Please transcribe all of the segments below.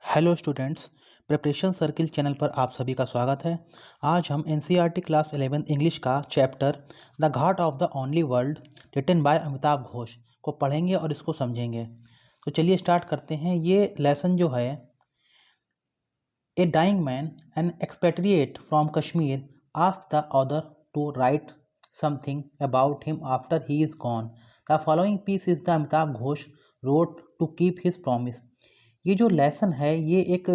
Hello students. Preparation circle channel पर आप सभी का स्वागत है। आज हम एनसीईआरटी क्लास 11 इंग्लिश का chapter the ghat of the only world written by Amitabh Ghosh को पढ़ेंगे और इसको समझेंगे। तो चलिए स्टार्ट करते हैं। ये लेसन जो है, a dying man an expatriate from Kashmir ask the author to write something about him after he is gone. The following piece is the Amitabh Ghosh wrote to keep his promise. ये जो लेसन है, ये एक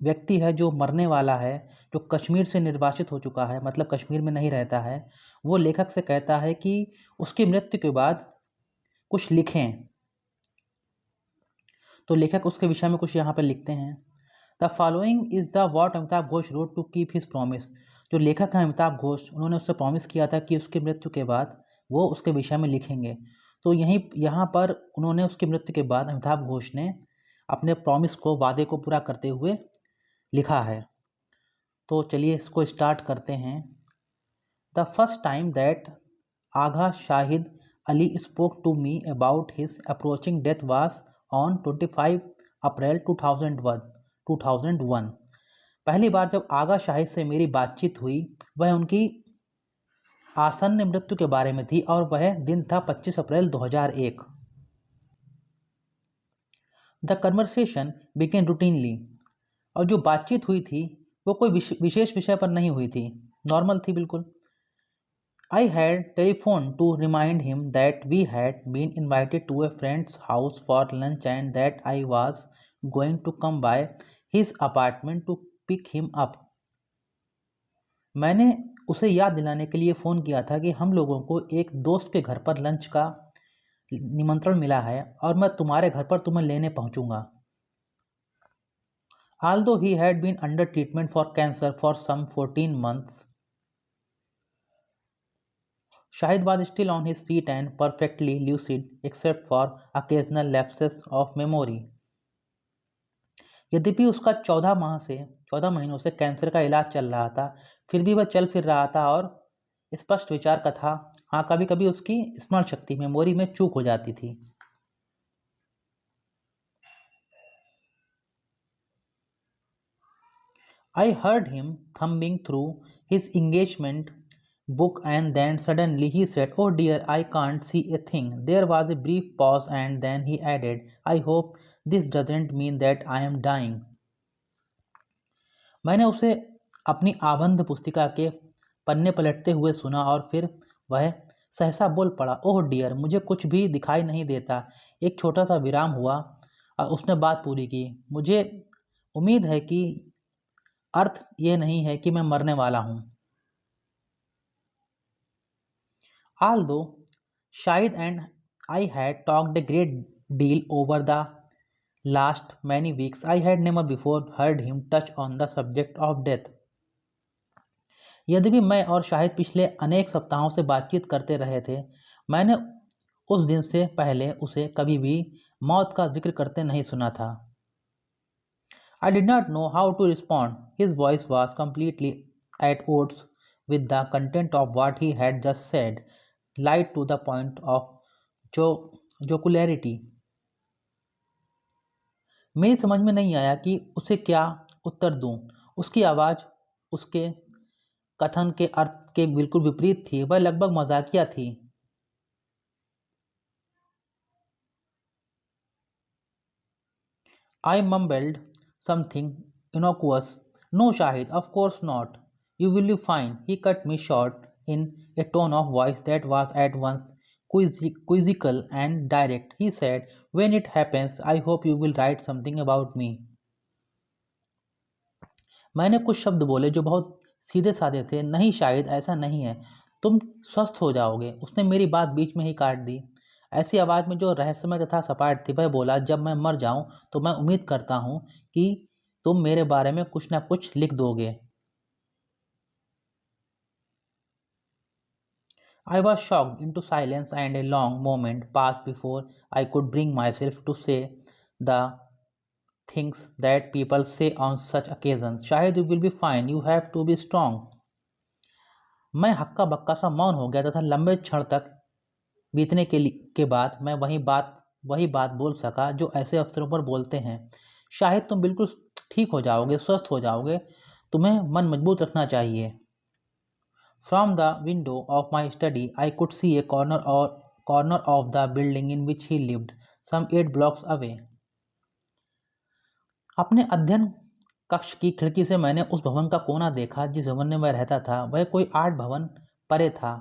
व्यक्ति है जो मरने वाला है, जो कश्मीर से निर्वासित हो चुका है, मतलब कश्मीर में नहीं रहता है। वो लेखक से कहता है कि उसकी मृत्यु के बाद कुछ लिखें। तो लेखक उसके विषय में कुछ यहाँ पर लिखते हैं। The following is the what Amitabh Ghosh wrote to keep his promise. जो लेखक हैं अमिताभ घोष, उन्होंने उससे प्रॉमिस किया था कि उसकी मृत्यु के बाद वो उसके विषय में लिखेंगे। तो यहाँ पर उन्होंने उसकी मृत्यु के बाद अमिताभ घोष ने अपने प्रॉमिस को, वादे को पूरा करते हुए लिखा है। तो चलिए इसको स्टार्ट करते हैं। The first time that Agha Shahid Ali spoke to me about his approaching death was on 25 अप्रैल 2001। पहली बार जब आगा शाहिद से मेरी बातचीत हुई, वह उनकी आसन्न मृत्यु के बारे में थी और वह दिन था 25 अप्रैल 2001। The conversation began routinely. और जो बातचीत हुई थी वो कोई विशेष विषय पर नहीं हुई थी, नॉर्मल थी बिल्कुल। I had telephone to remind him that we had been invited to a friend's house for lunch and that I was going to come by his apartment to pick him up. मैंने उसे याद दिलाने के लिए phone किया था कि हम लोगों को एक दोस्त के घर पर लंच का निमंत्रण मिला है और मैं तुम्हारे घर पर तुम्हें लेने पहुंचूंगा। Although he had been under treatment for cancer for some 14 months, Shahid was still on his feet and perfectly lucid except for occasional lapses of memory. यद्यपि उसका 14 महीनों से कैंसर का इलाज चल रहा था, फिर भी वह चल फिर रहा था और स्पष्ट विचार का था। हाँ, कभी कभी उसकी स्मरण शक्ति, मेमोरी में चूक हो जाती थी। I heard him thumbing through his engagement book and then suddenly he said, "Oh dear, I can't see a thing." There was a brief pause and then he added, "I hope this doesn't mean that I am dying." मैंने उसे अपनी आबंध पुस्तिका के पन्ने पलटते हुए सुना और फिर वह सहसा बोल पड़ा, "ओह डियर, मुझे कुछ भी दिखाई नहीं देता।" एक छोटा सा विराम हुआ और उसने बात पूरी की, "मुझे उम्मीद है कि अर्थ ये नहीं है कि मैं मरने वाला हूं।" Although Shahid and I had talked a great deal over the last many weeks, I had never before heard him touch on the subject of death. यद्यपि मैं और शाहिद पिछले अनेक सप्ताहों से बातचीत करते रहे थे, मैंने उस दिन से पहले उसे कभी भी मौत का जिक्र करते नहीं सुना था। I did not know how to respond. His voice was completely at odds with the content of what he had just said, light to the point of jocularity. मेरी समझ में नहीं आया कि उसे क्या उत्तर दूं। उसकी आवाज़ उसके कथन के अर्थ के बिल्कुल विपरीत थी, वह लगभग मजाकिया थी। I mumbled something innocuous. "No, Shahid, of course not. You will be fine." He cut me short in a tone of voice that was at once quizzical and direct. He said, "When it happens, I hope you will write something about me." मैंने कुछ शब्द बोले जो बहुत सीधे साधे थे। "नहीं शायद, ऐसा नहीं है, तुम स्वस्थ हो जाओगे।" उसने मेरी बात बीच में ही काट दी, ऐसी आवाज़ में जो रहस्यमय तथा सपाट थी। वह बोला, "जब मैं मर जाऊं तो मैं उम्मीद करता हूं कि तुम मेरे बारे में कुछ ना कुछ लिख दोगे। I was shocked into silence and a long moment passed before I could bring myself to say the things that people say on such occasions. "Shahid, you will be fine. You have to be strong." मैं हक्का बक्का सा मौन हो गया तथा लंबे क्षण तक बीतने के बाद मैं वही बात बोल सका जो ऐसे अवसरों पर बोलते हैं। शाहिद तुम बिल्कुल ठीक हो जाओगे, स्वस्थ हो जाओगे। तुम्हें मन मजबूत रखना चाहिए। From the window of my study, I could see a corner of the building in which he lived, some 8 blocks away. अपने अध्ययन कक्ष की खिड़की से मैंने उस भवन का कोना देखा जिस भवन में वह रहता था। वह कोई 8 भवन परे था।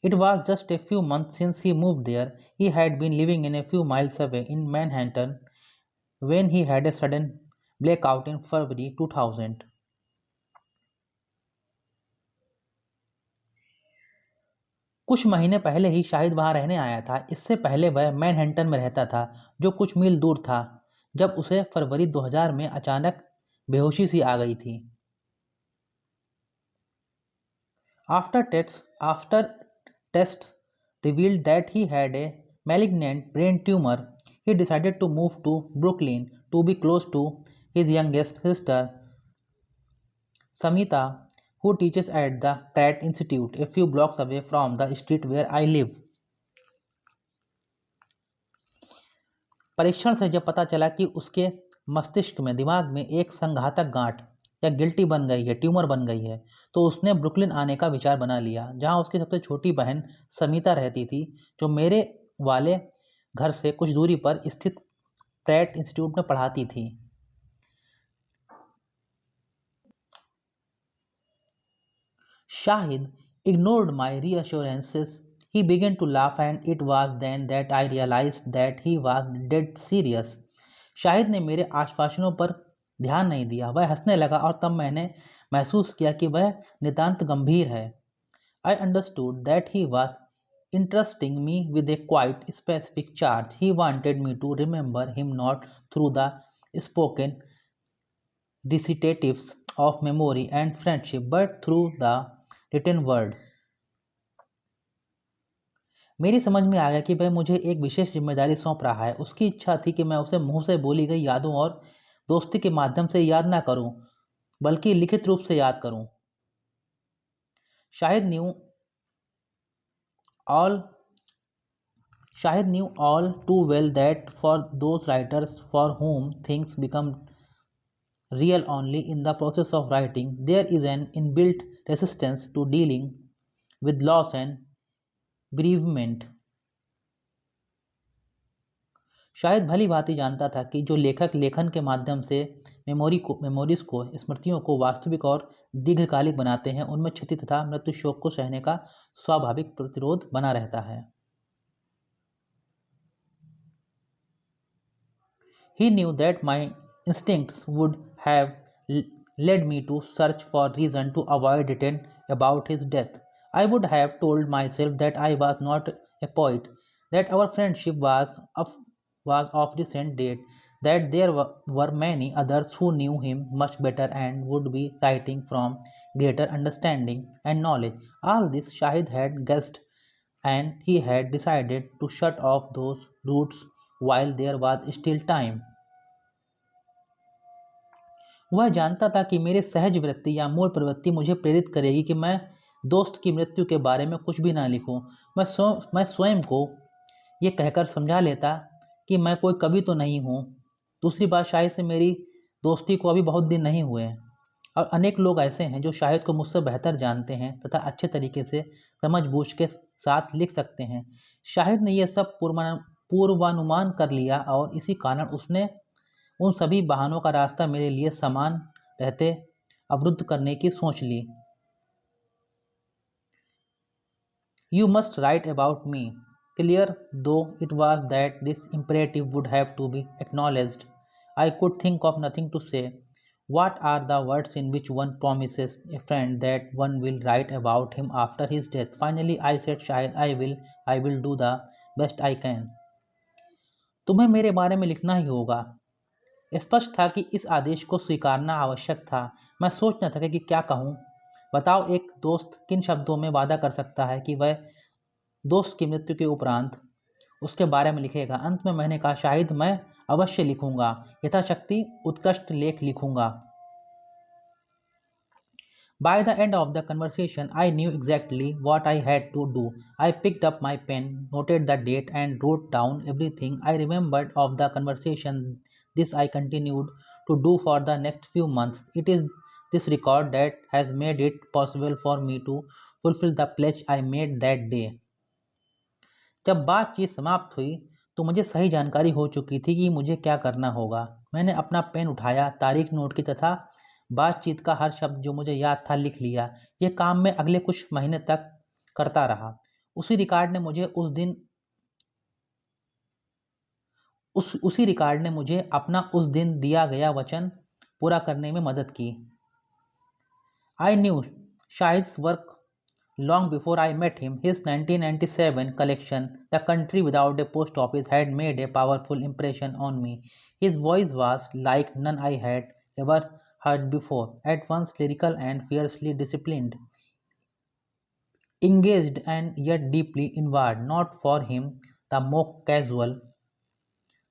It was just a few months since he moved there. He had been living in a few miles away in Manhattan when he had a sudden blackout in February 2000. कुछ महीने पहले ही शाहिद वहां रहने आया था। इससे पहले वह मैनहट्टन में रहता था, जो कुछ मील दूर था, जब उसे फरवरी 2000 में अचानक बेहोशी सी आ गई थी। After tests revealed that he had a malignant brain tumor, he decided to move to Brooklyn to be close to his youngest sister, Samita, who teaches at the Pratt Institute, a few blocks away from the street where I live. परीक्षण से जब पता चला कि उसके मस्तिष्क में, दिमाग में एक संघातक गांठ या गिल्टी बन गई है, ट्यूमर बन गई है, तो उसने ब्रुकलिन आने का विचार बना लिया, जहां उसकी सबसे छोटी बहन समीता रहती थी, जो मेरे वाले घर से कुछ दूरी पर स्थित प्रैट इंस्टीट्यूट में पढ़ाती थी। Shahid ignored my reassurances. He began to laugh, and it was then that I realized that he was dead serious. Shahid ने मेरे आश्वासनों पर ध्यान नहीं दिया। वह हंसने लगा और तब मैंने महसूस किया कि वह नितांत गंभीर है। I understood that he was entrusting me with a quite specific charge. He wanted me to remember him not through the spoken recitatives of memory and friendship, but through the written word. मेरी समझ में आ गया कि वह मुझे एक विशेष जिम्मेदारी सौंप रहा है। उसकी इच्छा थी कि मैं उसे मुंह से बोली गई यादों और दोस्ती के माध्यम से याद ना करूं, बल्कि लिखित रूप से याद करूं। शायद न्यू ऑल शायद knew all too well that for those writers for whom things become real only in the process of writing, there is an inbuilt resistance to dealing with loss and bereavement. शायद भली भांति जानता था कि जो लेखक लेखन के माध्यम से मेमोरीज को, स्मृतियों को वास्तविक और दीर्घकालिक बनाते हैं, उनमें क्षति तथा मृत्यु शोक को सहने का स्वाभाविक प्रतिरोध बना रहता है। He knew that my instincts would have led me to search for reason to avoid written about his death. I would have told myself that I was not a poet, that our friendship was of recent date, that there were many others who knew him much better and would be writing from greater understanding and knowledge. All this Shahid had guessed, and he had decided to shut off those routes while there was still time. वह जानता था कि मेरी सहज वृत्ति या मूल प्रवृत्ति मुझे प्रेरित करेगी कि मैं दोस्त की मृत्यु के बारे में कुछ भी ना लिखूं। मैं स्वयं को ये कहकर समझा लेता कि मैं कोई कवि तो नहीं हूँ। दूसरी बात, शाहिद से मेरी दोस्ती को अभी बहुत दिन नहीं हुए, और अनेक लोग ऐसे हैं जो शाहिद को मुझसे बेहतर जानते हैं तथा अच्छे तरीके से समझ बूझ के साथ लिख सकते हैं। शाहिद ने यह सब पूर्वानुमान कर लिया और इसी कारण उसने उन सभी बहानों का रास्ता मेरे लिए समान रहते अवरुद्ध करने की सोच ली। You must write about me. Clear though it was that this imperative would have to be acknowledged, I could think of nothing to say. What are the words in which one promises a friend that one will write about him after his death? Finally, I said, शायद I will do the best I can. तुम्हें मेरे बारे में लिखना ही होगा। स्पष्ट था कि इस आदेश को स्वीकारना आवश्यक था। मैं सोच न सका कि क्या कहूँ। बताओ, एक दोस्त किन शब्दों में वादा कर सकता है कि वह दोस्त की मृत्यु के उपरांत उसके बारे में लिखेगा। अंत में मैंने कहा, शाहिद, मैं अवश्य लिखूंगा, यथाशक्ति उत्कृष्ट लेख लिखूंगा। By the end of the conversation, I knew exactly what I had to do. I picked up my pen, noted the date, and wrote down everything I remembered of the conversation. This I continued to do for the next few months. It is this record that has made it possible for me to fulfill the pledge I made that day. जब बातचीत समाप्त हुई तो मुझे सही जानकारी हो चुकी थी कि मुझे क्या करना होगा। मैंने अपना पेन उठाया, तारीख नोट की तथा बातचीत का हर शब्द जो मुझे याद था लिख लिया। ये काम मैं अगले कुछ महीने तक करता रहा। उसी रिकॉर्ड ने मुझे उसी रिकॉर्ड ने मुझे अपना उस दिन दिया गया वचन पूरा करने में मदद की। I knew Shahid's work long before I met him. His 1997 collection, The Country Without a Post Office, had made a powerful impression on me. His voice was like none I had ever heard before, at once lyrical and fiercely disciplined, engaged and yet deeply inward. Not for him, the mock casual,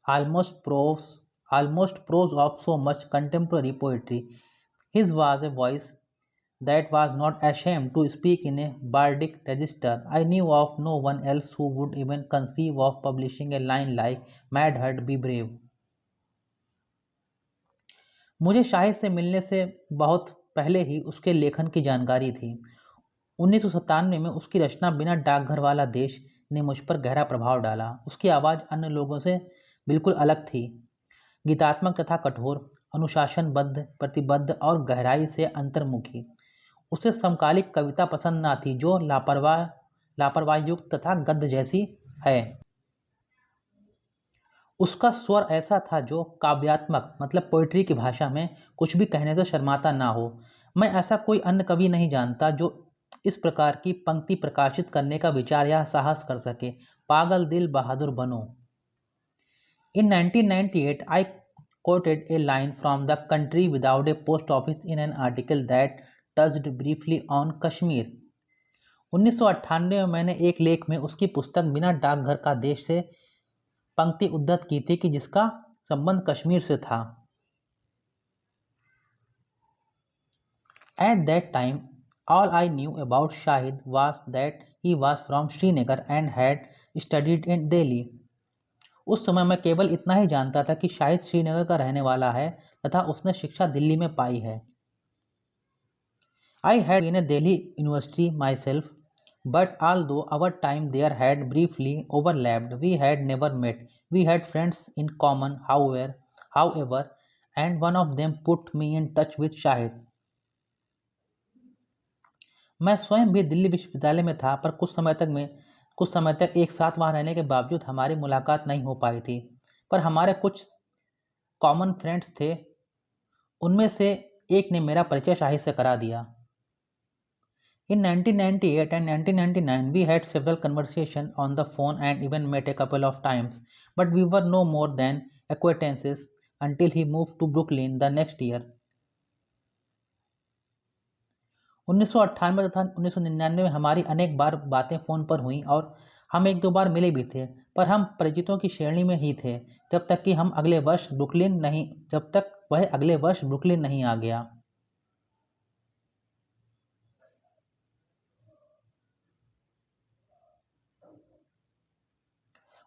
almost prose, almost prose of so much contemporary poetry. His was a voice that was not ashamed to speak in a bardic register. I knew of no one else who would even conceive of publishing a line like Mad Herd Be Brave. मुझे शाहिद से मिलने से बहुत पहले ही उसके लेखन की जानकारी थी। 1997 में उसकी रचना बिना डाकघर वाला देश ने मुझ पर गहरा प्रभाव डाला। उसकी आवाज़ अन्य लोगों से बिल्कुल अलग थी, गीतात्मक तथा कठोर, अनुशासनबद्ध, प्रतिबद्ध और गहराई से अंतर्मुखी। उसे समकालिक कविता पसंद ना थी जो लापरवाही युक्त तथा गद्य जैसी है। उसका स्वर ऐसा था जो काव्यात्मक मतलब पोइट्री की भाषा में कुछ भी कहने से शर्माता ना हो। मैं ऐसा कोई अन्य कवि नहीं जानता जो इस प्रकार की पंक्ति प्रकाशित करने का विचार या साहस कर सके। पागल दिल बहादुर बनो। In 1998, I quoted a line from The Country Without a Post Office in an article that touched briefly on Kashmir. 1998 में मैंने एक लेख में उसकी पुस्तक बिना डाकघर का देश से पंक्ति उद्धृत की थी कि जिसका संबंध कश्मीर से था। At that time, all I knew about Shahid was that he was from Srinagar and had studied in Delhi. उस समय मैं केवल इतना ही जानता था कि शाहिद श्रीनगर का रहने वाला है तथा उसने शिक्षा दिल्ली में पाई है। I had been a Delhi University myself, but although our time there had briefly overlapped, we had never met. We had friends in common, however, and one of them put me in touch with Shahid. मैं स्वयं भी दिल्ली विश्वविद्यालय में था, पर कुछ समय तक एक साथ वहाँ रहने के बावजूद हमारी मुलाकात नहीं हो पाई थी। पर हमारे कुछ कॉमन फ्रेंड्स थे, उनमें से एक ने मेरा परिचय शाहिद से करा दिया। In 1998 and 1999, we had several conversations on the phone and even met a couple of times, but we were no more than acquaintances until he moved to Brooklyn the next year. 1998 तथा 1999 में हमारी अनेक बार बातें phone पर हुईं और हम एक दो बार मिले भी थे, पर हम परिचितों की श्रेणी में ही थे जब तक वह अगले वर्ष ब्रुकलिन नहीं आ गया।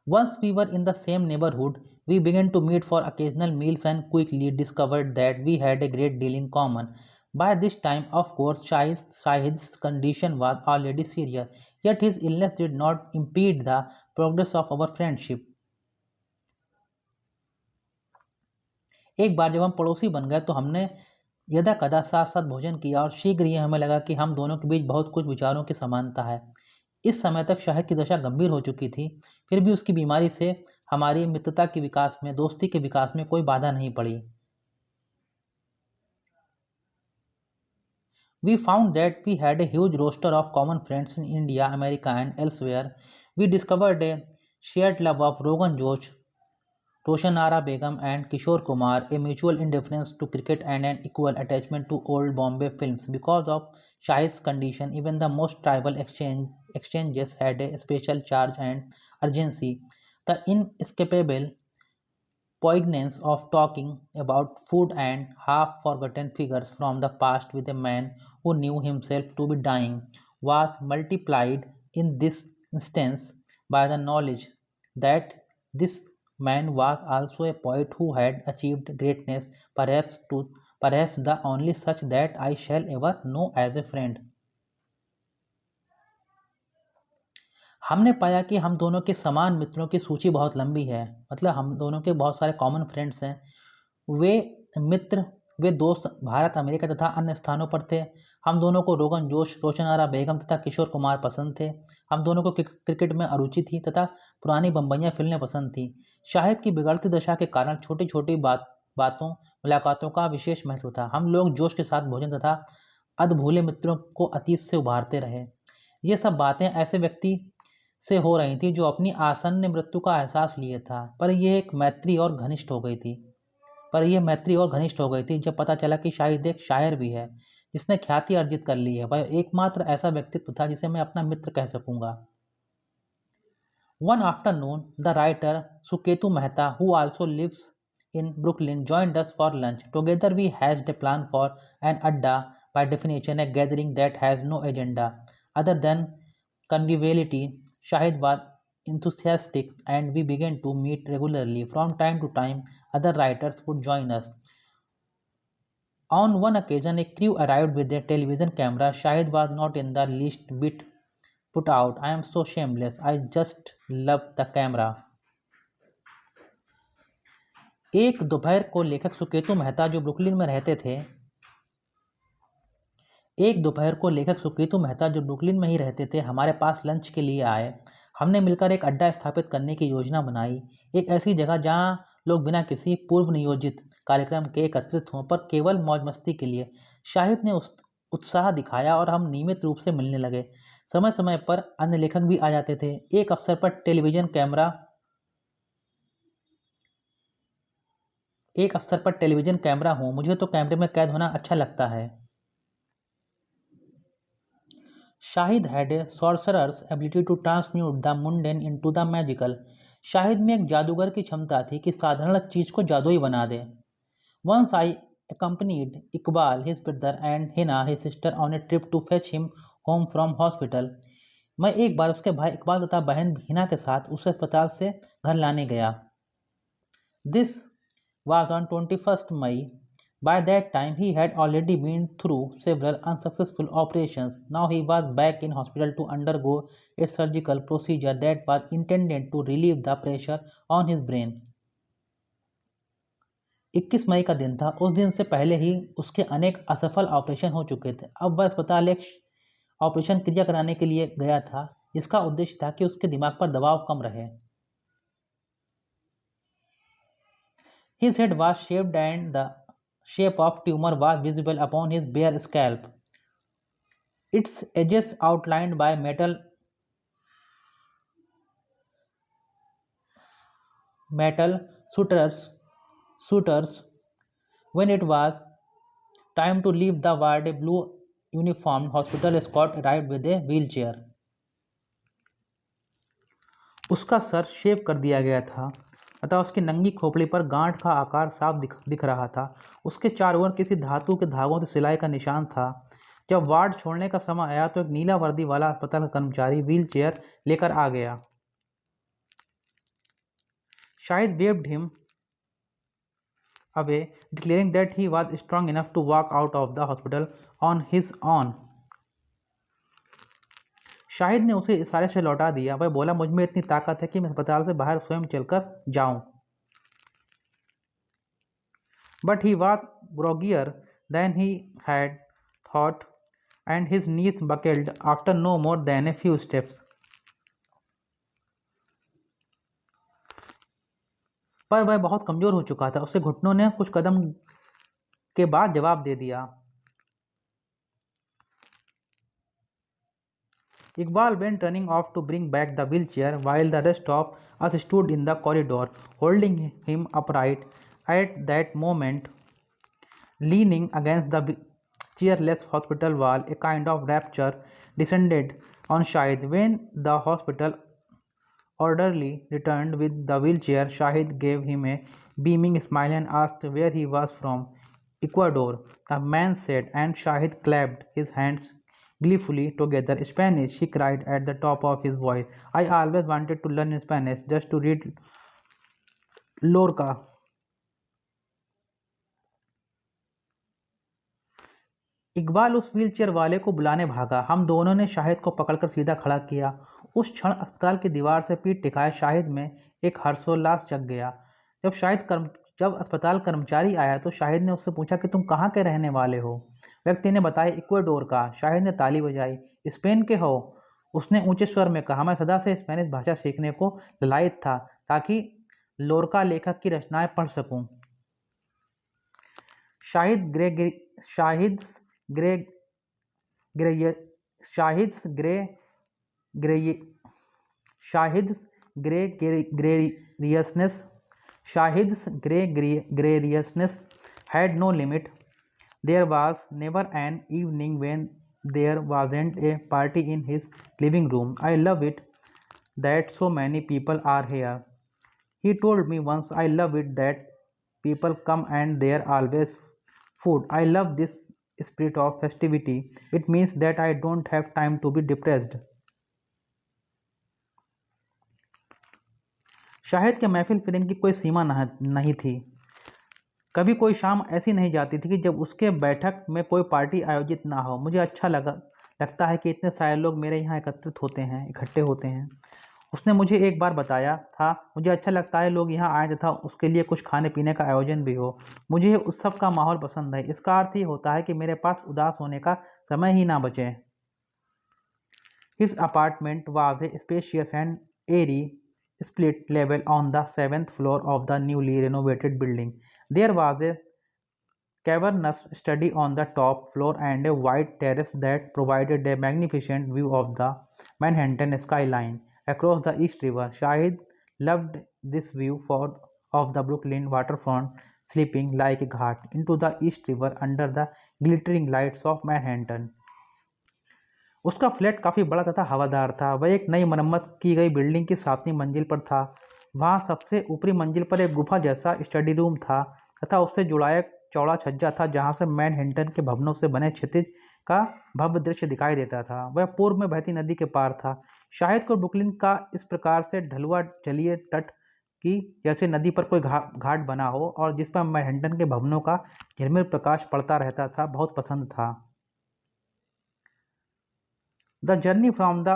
Once we were in the same neighborhood, we began to meet for occasional meals and quickly discovered that we had a great deal in common. By this time, of course, Shahid's condition was already serious, yet his illness did not impede the progress of our friendship. एक बार जब हम पड़ोसी बन गए तो हमने यदा कदा साथ साथ भोजन किया और शीघ्र ही हमें लगा कि हम दोनों के बीच बहुत कुछ विचारों की समानता है। इस समय तक शाहिद की दशा गंभीर हो चुकी थी, फिर भी उसकी बीमारी से हमारी मित्रता के विकास में, दोस्ती के विकास में कोई बाधा नहीं पड़ी। We found that we had a huge roster of common friends in India, America, and elsewhere. We discovered a shared love of Rogan Josh, Roshan Ara Begum, and Kishore Kumar, a mutual indifference to cricket, and an equal attachment to old Bombay films. Because of Shahid's condition, even the most trivial exchanges had a special charge and urgency. The inescapable poignance of talking about food and half forgotten figures from the past with a man who knew himself to be dying was multiplied in this instance by the knowledge that this man was also a poet who had achieved greatness, perhaps the only such that I shall ever know as a friend. हमने पाया कि हम दोनों के समान मित्रों की सूची बहुत लंबी है। मतलब हम दोनों के बहुत सारे कॉमन फ्रेंड्स हैं। वे मित्र, वे दोस्त भारत, अमेरिका तथा अन्य स्थानों पर थे। हम दोनों को रोगन जोश, रोशन आरा बेगम तथा किशोर कुमार पसंद थे। हम दोनों को क्रिकेट में अरुचि थी तथा पुरानी बम्बइयाँ फिल्में पसंद थी। शाहिद की बिगड़ती दशा के कारण छोटी छोटी बातों मुलाकातों का विशेष महत्व था। हम लोग जोश के साथ भोजन तथा अधभूले मित्रों को अतीत से उभारते रहे। ये सब बातें ऐसे व्यक्ति से हो रही थी जो अपनी आसन्न मृत्यु का एहसास लिए था, पर यह मैत्री और घनिष्ठ हो गई थी जब पता चला कि शाहिद एक शायर भी है जिसने ख्याति अर्जित कर ली है। वह एकमात्र ऐसा व्यक्तित्व था जिसे मैं अपना मित्र कह सकूंगा। One afternoon the writer Suketu Mehta, who also lives in Brooklyn, joined us for lunch. Together we hatched a plan for an adda, by definition a gathering that has no agenda other than conviviality. Shahid was enthusiastic and we began to meet regularly. From time to time, other writers would join us. On one occasion, a crew arrived with a television camera. Shahid was not in the least bit put out. I am so shameless. I just love the camera. एक दोपहर को लेखक सुकेतु मेहता जो Brooklyn में रहते थे ही रहते थे, हमारे पास लंच के लिए आए। हमने मिलकर एक अड्डा स्थापित करने की योजना बनाई, एक ऐसी जगह जहां लोग बिना किसी पूर्व नियोजित कार्यक्रम के एकत्रित हों, पर केवल मौज मस्ती के लिए। शाहिद ने उत्साह दिखाया और हम नियमित रूप से मिलने लगे। समय समय पर अन्य लेखक भी आ जाते थे। एक अवसर पर टेलीविजन कैमरा हो, मुझे तो कैमरे में कैद होना अच्छा लगता है। Shahid had a sorcerer's ability to transmute the mundane into the magical. Shahid में एक जादूगर की क्षमता थी कि साधारण चीज को जादुई बना दे। Once I accompanied Iqbal his brother and Hina his sister on a trip to fetch him home from hospital. मैं एक बार उसके भाई इकबाल तथा बहन हिना के साथ उसे अस्पताल से घर लाने गया। This was on 21st May. By that time he had already been through several unsuccessful operations. Now he was back in hospital to undergo a surgical procedure that was intended to relieve the pressure on his brain. 21 मई का दिन था। उस दिन से पहले ही उसके अनेक असफल ऑपरेशन हो चुके थे। अब वह अस्पताल एक ऑपरेशन क्रिया कराने के लिए गया था जिसका उद्देश्य था कि उसके दिमाग पर दबाव कम रहे। His head was shaved and the shape of tumor was visible upon his bare scalp, its edges outlined by metal sutures. When it was time to leave the ward, a blue uniformed hospital escort arrived with a wheelchair. उसका sir शेव कर दिया गया था तथा उसकी नंगी खोपड़ी पर गांठ का आकार साफ दिख रहा था। उसके चारों ओर किसी धातु के धागों से सिलाई का निशान था। जब वार्ड छोड़ने का समय आया तो एक नीला वर्दी वाला अस्पताल कर्मचारी व्हील चेयर लेकर आ गया। Shahid waved him away, declaring that he was strong enough to walk out of the hospital on his own. Shahid ने उसे इशारे से लौटा दिया। वह बोला, मुझ में इतनी ताकत है कि मैं अस्पताल से बाहर स्वयं चलकर जाऊं। But he was groggier than he had thought, and his knees buckled after no more than a few steps. पर वह बहुत कमजोर हो चुका था। उसके घुटनों ने कुछ कदम के बाद जवाब दे दिया। Iqbal went running off to bring back the wheelchair, while the rest of us stood in the corridor, holding him upright. At that moment, leaning against the chairless hospital wall, a kind of rapture descended on Shahid. When the hospital orderly returned with the wheelchair. Shahid gave him a beaming smile and asked where he was from. Ecuador, the man said, and Shahid clapped his hands gleefully together. Spanish, he cried at the top of his voice. I always wanted to learn Spanish just to read Lorca. Iqbal उस wheelchair वाले को बुलाने भागा। हम दोनों ने शाहिद को पकड़कर सीधा खड़ा किया। उस क्षण अस्पताल की दीवार से पीठ टिकाए शाहिद में एक हर्षोल्लास जग गया। जब अस्पताल कर्मचारी आया तो शाहिद ने उससे पूछा कि तुम कहाँ के रहने वाले हो। व्यक्ति ने बताया इक्वाडोर का। शाहिद ने ताली बजाई। स्पेन के हो? उसने ऊंचे स्वर में कहा। मैं सदा से स्पेनिश भाषा सीखने को लायक था ताकि लोरका लेखक की रचनाएं पढ़ सकूं। Shahid grey Shahid grey grey Shahid's grey grey Shahid's gregariousness had no limit. There was never an evening when there wasn't a party in his living room. I love it that so many people are here. He told me once, I love it that people come and there always food. I love this spirit of festivity. It means that I don't have time to be depressed. Shahid के महफिल प्रेम की कोई सीमा नहीं थी। कभी कोई शाम ऐसी नहीं जाती थी कि जब उसके बैठक में कोई पार्टी आयोजित ना हो। मुझे अच्छा लगता है कि इतने सारे लोग मेरे यहाँ इकट्ठे होते हैं। उसने मुझे एक बार बताया था, मुझे अच्छा लगता है लोग यहाँ आए तथा उसके लिए कुछ खाने पीने का आयोजन भी हो। मुझे उत्सव का माहौल पसंद है। इसका अर्थ ये होता है कि मेरे पास उदास होने का समय ही ना बचे। His apartment was a spacious and airy split level on the 7th floor of the newly renovated building. There was a cavernous study on the top floor and a wide terrace that provided a magnificent view of the Manhattan skyline across the East River. Shahid loved this view of the Brooklyn waterfront slipping like a ghat into the East River under the glittering lights of Manhattan. उसका flat काफ़ी बड़ा तथा हवादार था। वह एक नई मरम्मत की गई बिल्डिंग की 7वीं मंजिल पर था। वहाँ सबसे ऊपरी मंजिल पर एक गुफा जैसा स्टडी रूम था तथा उससे जुड़ा एक चौड़ा छज्जा था जहाँ से मैनहट्टन के भवनों से बने क्षितिज का भव्य दृश्य दिखाई देता था। वह पूर्व में बहती नदी के पार था। शाहिद को ब्रुकलिन का इस प्रकार से ढलुआ जलीय तट की जैसे नदी पर कोई घाट बना हो और जिस पर मैनहट्टन के भवनों का झिलमिल प्रकाश पड़ता रहता था बहुत पसंद था। The journey from the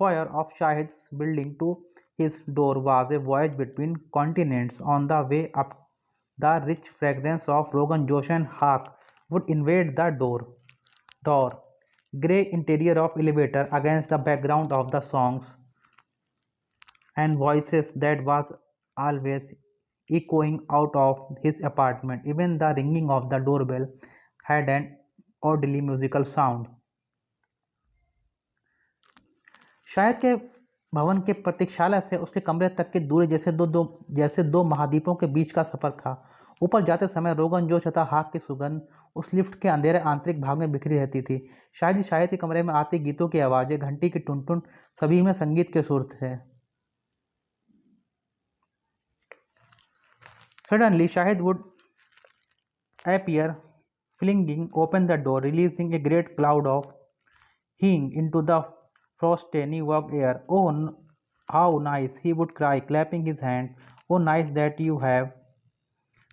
foyer of Shahid's building to his door was a voyage between continents. On the way up, the rich fragrance of Rogan Josh and Hawk would invade the door. Grey interior of elevator against the background of the songs and voices that was always echoing out of his apartment. Even the ringing of the doorbell had an oddly musical sound. शायद के भवन के प्रतीक्षालय से उसके कमरे तक की दूरी जैसे दो महाद्वीपों के बीच का सफर था। ऊपर जाते समय रोगन जोश तथा हाक की सुगंध उस लिफ्ट के अंधेरे आंतरिक भाग में बिखरी रहती थी। शायद के कमरे में आती गीतों की आवाज़ें, घंटी की टुन सभी में संगीत के सुर थे। Suddenly, Shahid would appear, flinging open the door, releasing a great cloud of heat into the frosty New York air. Oh, how nice, he would cry, clapping his hands. Oh, nice that you have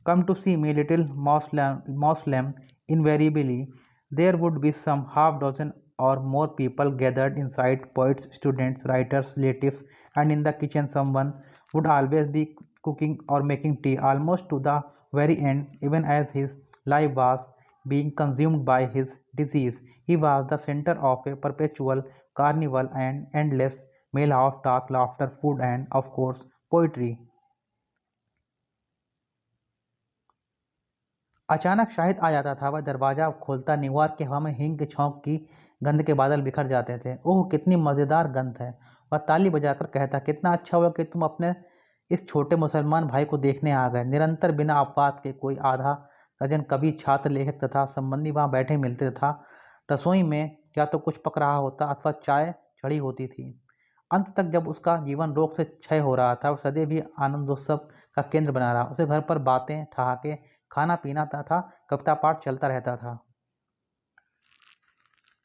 come to see me, little Moslem. Invariably, there would be some half dozen or more people gathered inside, poets, students, writers, relatives, and in the kitchen someone would always be cooking or making tea almost to the very end, even as his life was being consumed by his disease. He was the center of a perpetual carnival and endless mela of talk, laughter, food, and, of course, poetry. अचानक शाहिद आ जाता था। वह दरवाज़ा खोलता, New York की हवा में हींग के छौंक की गंध के बादल बिखर जाते थे। ओह, कितनी मज़ेदार गंध है! वह ताली बजाकर कहता, कितना अच्छा हुआ कि तुम अपने इस छोटे मुसलमान भाई को देखने आ गए। निरंतर बिना अपवाद के कोई आधा दर्जन कवि, छात्र, लेखक तथा संबंधी वहाँ बैठे मिलते था। रसोई में या तो कुछ पक रहा होता अथवा चाय चढ़ी होती थी। अंत तक जब उसका जीवन रोग से क्षय हो रहा था, वह सदैव ही आनंदोत्सव का केंद्र बना रहा। उसे घर पर बातें, ठहाके, खाना पीना था, कविता पाठ चलता रहता था।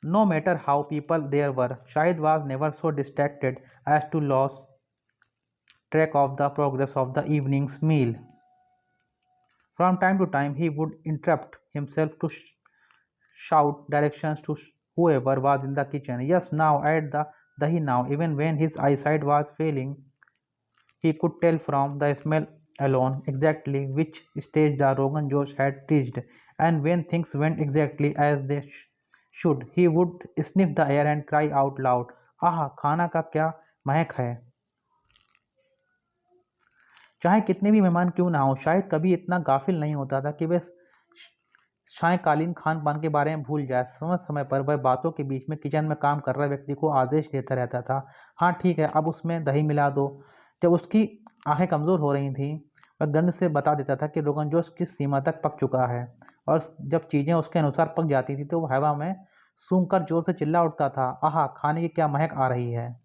No matter how people there were, Shahid was never so distracted as to lose track of the progress of the evening's meal. From time to time, he would interrupt himself to shout directions to whoever was in the kitchen. Yes, now add the dahi now. Even when his eyesight was failing, he could tell from the smell alone exactly which stage the Rogan Josh had reached, and when things went exactly as they should, he would sniff the air and cry out loud, "आह, खाना का क्या महक है!" चाहे कितने भी मेहमान क्यों ना हो, शायद कभी इतना गाफिल नहीं होता था कि वह सायंकालीन खान पान के बारे में भूल जाए। समय समय पर वह बातों के बीच में किचन में काम कर रहे व्यक्ति को आदेश देता रहता था, हाँ ठीक है, अब उसमें दही मिला दो। जब उसकी आंखें कमज़ोर हो रही थीं, वह गंध से बता देता था कि रोगन जोश किस सीमा तक पक चुका है, और जब चीज़ें उसके अनुसार पक जाती थी तो वह हवा में सूंघकर जोर से चिल्ला उठता था, आहा, खाने की क्या महक आ रही है।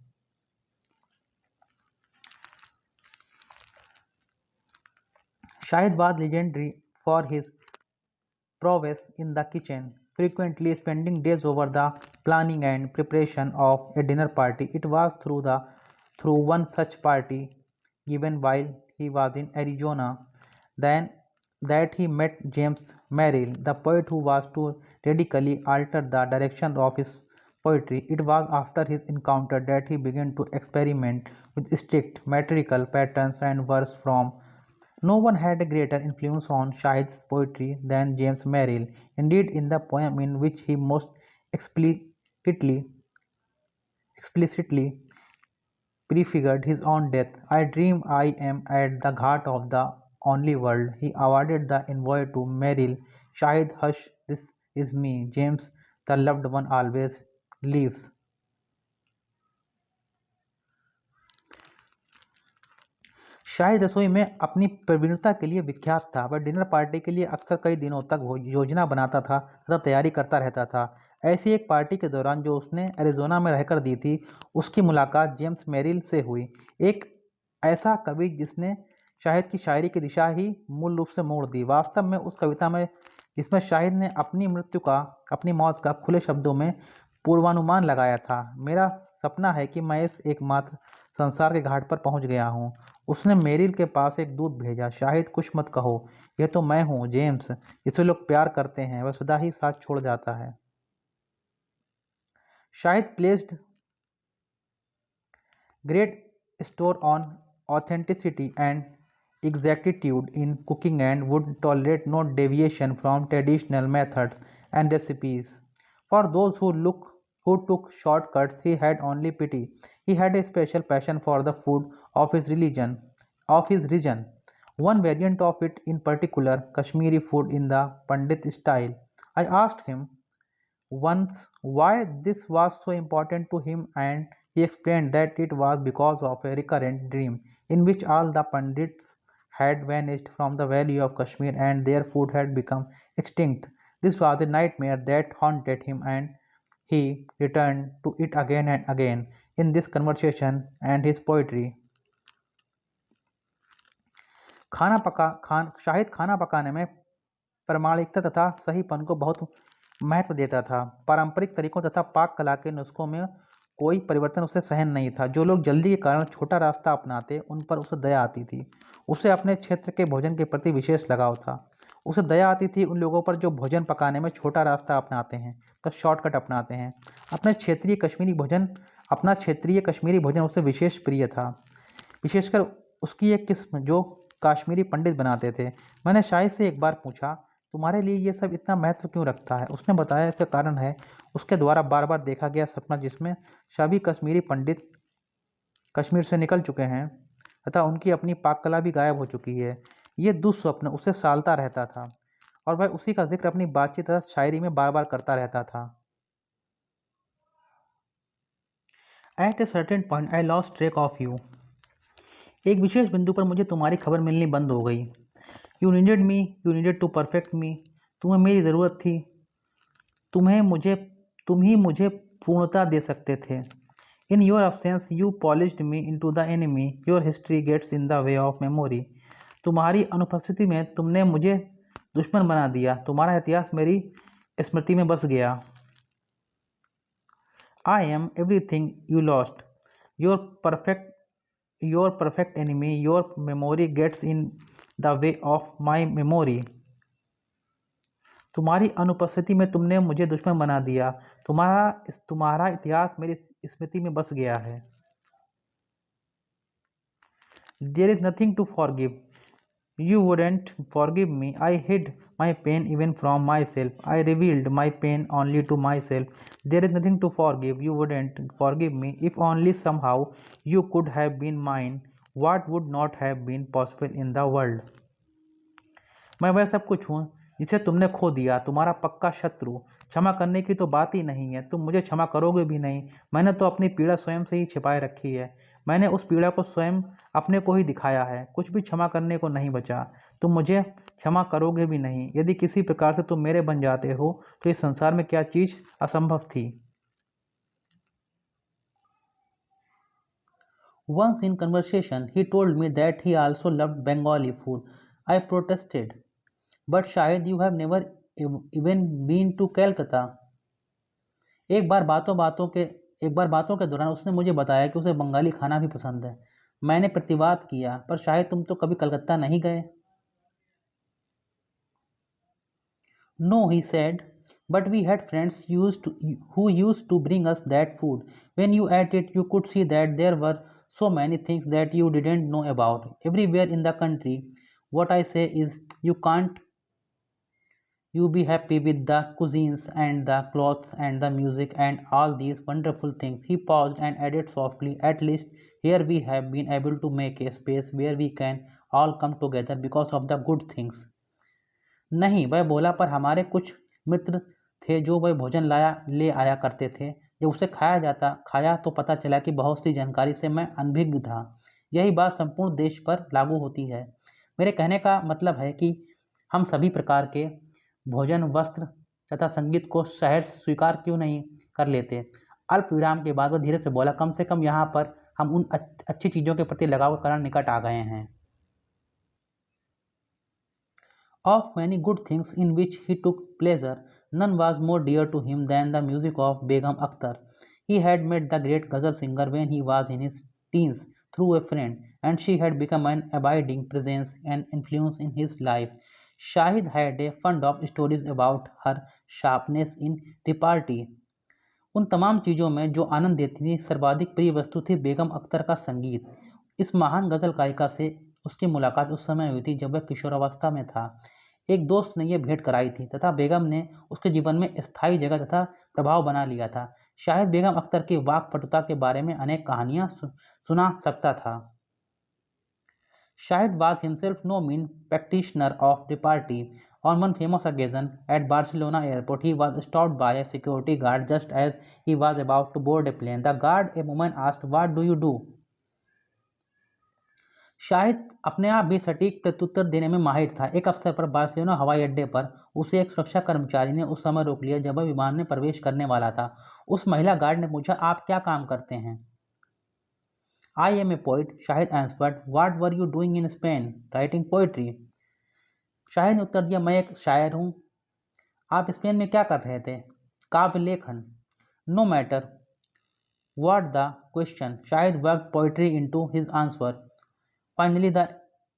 Shahid was legendary for his prowess in the kitchen, frequently spending days over the planning and preparation of a dinner party. It was through one such party given while he was in Arizona then that he met James Merrill, the poet who was to radically alter the direction of his poetry. It was after his encounter that he began to experiment with strict metrical patterns and verse form. No one had a greater influence on Shahid's poetry than James Merrill. Indeed, in the poem in which he most explicitly prefigured his own death, I dream I am at the ghat of the only world, he awarded the envoy to Merrill. Shahid, hush, this is me, James, the loved one always leaves. Shahid रसोई में अपनी प्रवीणता के लिए विख्यात था। वह dinner party के लिए अक्सर कई दिनों तक योजना बनाता था तथा तैयारी करता रहता था। ऐसी एक पार्टी के दौरान जो उसने एरिज़ोना में रहकर दी थी, उसकी मुलाकात जेम्स मेरिल से हुई, एक ऐसा कवि जिसने शाहिद की शायरी की दिशा ही मूल रूप से मोड़ दी। वास्तव में उस कविता में जिसमें शाहिद ने अपनी मौत का खुले शब्दों में पूर्वानुमान लगाया था, मेरा सपना है कि मैं इस एकमात्र संसार के घाट पर पहुंच गया हूं। उसने मेरिल के पास एक दूत भेजा, शाहिद कुछ मत कहो, यह तो मैं हूं, जेम्स, जिसे लोग प्यार करते हैं, वह सदा ही साथ छोड़ जाता है। Shahid placed great store on authenticity and exactitude in cooking and would tolerate no deviation from traditional methods and recipes. For those who took shortcuts, he had only pity. He had a special passion for the food of his region. One variant of it in particular, Kashmiri food in the Pandit style. I asked him once why this was so important to him, and he explained that it was because of a recurrent dream in which all the Pandits had vanished from the valley of Kashmir and their food had become extinct. This was a nightmare that haunted him, and he returned to it again and again in this conversation and his poetry. Shahid खाना पकाने में प्रामाणिकता तथा सहीपन को बहुत महत्व देता था। पारंपरिक तरीकों तथा पाक कला के नुस्खों में कोई परिवर्तन उसे सहन नहीं था। जो लोग जल्दी के कारण छोटा रास्ता अपनाते, उन पर उसे दया आती थी। उसे अपने क्षेत्र के भोजन के प्रति विशेष लगाव था। उसे दया आती थी उन लोगों पर जो भोजन पकाने में छोटा रास्ता अपनाते हैं, तो शॉर्टकट अपनाते हैं। अपना क्षेत्रीय कश्मीरी भोजन उसे विशेष प्रिय था, विशेषकर उसकी एक किस्म जो कश्मीरी पंडित बनाते थे। मैंने शाहिद से एक बार पूछा, तुम्हारे लिए ये सब इतना महत्व क्यों रखता है? उसने बताया, इसका कारण है उसके द्वारा बार बार देखा गया सपना जिसमें सभी कश्मीरी पंडित कश्मीर से निकल चुके हैं तथा उनकी अपनी पाक कला भी गायब हो चुकी है। ये दुस्वप्न उसे सालता रहता था और वह उसी का जिक्र अपनी बातचीत तथा शायरी में बार बार करता रहता था। At a certain point I lost track of you. एक विशेष बिंदु पर मुझे तुम्हारी खबर मिलनी बंद हो गई। यू नीडेड टू परफेक्ट मी। तुम्हें मेरी ज़रूरत थी। तुम ही मुझे पूर्णता दे सकते थे। In your absence, you polished me into the enemy. Your history gets in the way of memory. तुम्हारी अनुपस्थिति में तुमने मुझे दुश्मन बना दिया, तुम्हारा इतिहास मेरी स्मृति में बस गया. I am everything you lost. Your perfect enemy. Your memory gets in the way of my memory. तुम्हारी अनुपस्थिति में तुमने मुझे दुश्मन बना दिया, तुम्हारा इतिहास मेरी स्मृति में बस गया है. There is nothing to forgive. You wouldn't forgive me. I hid my pain even from myself. I revealed my pain only to myself. There is nothing to forgive. You wouldn't forgive me. If only somehow you could have been mine. What would not have been possible in the world? मैं वह सब कुछ हूँ जिसे तुमने खो दिया, तुम्हारा पक्का शत्रु. क्षमा करने की तो बात ही नहीं है, तुम मुझे क्षमा करोगे भी नहीं. मैंने तो अपनी पीड़ा स्वयं से ही छिपाए रखी है. मैंने उस पीड़ा को स्वयं अपने को ही दिखाया है. कुछ भी क्षमा करने को नहीं बचा. तुम मुझे क्षमा करोगे भी नहीं. यदि किसी प्रकार से तुम मेरे बन जाते हो तो इस संसार में क्या चीज असंभव थी. Once in conversation, he told me that he also loved Bengali food. I protested. But शायद you have never even been to Calcutta. एक बार बातों के दौरान उसने मुझे बताया कि उसे बंगाली खाना भी पसंद है. मैंने प्रतिवाद किया, पर शायद तुम तो कभी कलकत्ता नहीं गए. No, he said, but we had friends who used to bring us that food. When you ate it, you could see that there were so many things that you didn't know about. Everywhere in the country, what I say is, you can't you be happy with the cuisines and the clothes and the music and all these wonderful things. He paused and added softly, at least here we have been able to make a space where we can all come together because of the good things. नहीं, वह बोला, पर हमारे कुछ मित्र थे जो वह भोजन ले आया करते थे. जब उसे खाया तो पता चला कि बहुत सी जानकारी से मैं अनभिज्ञ था. यही बात संपूर्ण देश पर लागू होती है. मेरे कहने का मतलब है कि हम सभी प्रकार के भोजन, वस्त्र तथा संगीत को सहर्ष स्वीकार क्यों नहीं कर लेते. अल्प विराम के बाद वह धीरे से बोला, कम से कम यहाँ पर हम उन अच्छी चीज़ों के प्रति लगाव के कारण निकट आ गए हैं. Of many good things in which he took pleasure, none was more dear to him than the music of Begum Akhtar. He had met the great ghazal singer when he was in his teens through a friend, and she had become an abiding presence and influence in his life. Shahid had a fund of stories about her sharpness in repartee. उन तमाम चीज़ों में जो आनंद देती थी, सर्वाधिक प्रिय वस्तु थी बेगम अख्तर का संगीत. इस महान गज़ल गायिका से उसकी मुलाकात उस समय हुई थी जब वह किशोरावस्था में था. एक दोस्त ने यह भेंट कराई थी तथा बेगम ने उसके जीवन में स्थायी जगह तथा प्रभाव बना लिया था. शायद बेगम अख्तर की वाक्पटुता के बारे में अनेक कहानियाँ सुना सकता था. Shahid was himself no mean practitioner of repartee. On one famous occasion at Barcelona airport, he was stopped by a security guard just as he was about to board a plane. The guard a moment asked, "What do you do?" Shahid अपने आप भी सटीक प्रत्युत्तर देने में माहिर था. एक अवसर पर बार्सिलोना हवाई अड्डे पर उसे एक सुरक्षा कर्मचारी ने उस समय रोक लिया जब वह विमान में प्रवेश करने वाला था. उस महिला गार्ड ने पूछा, आप क्या काम करते हैं? I am a poet, Shahid answered. What were you doing in Spain? Writing poetry. Shahid ने उत्तर दिया, मैं एक शायर हूँ. आप स्पेन में क्या कर रहे थे? काव्य लेखन. No matter what the question, Shahid worked poetry into his answer. Finally, the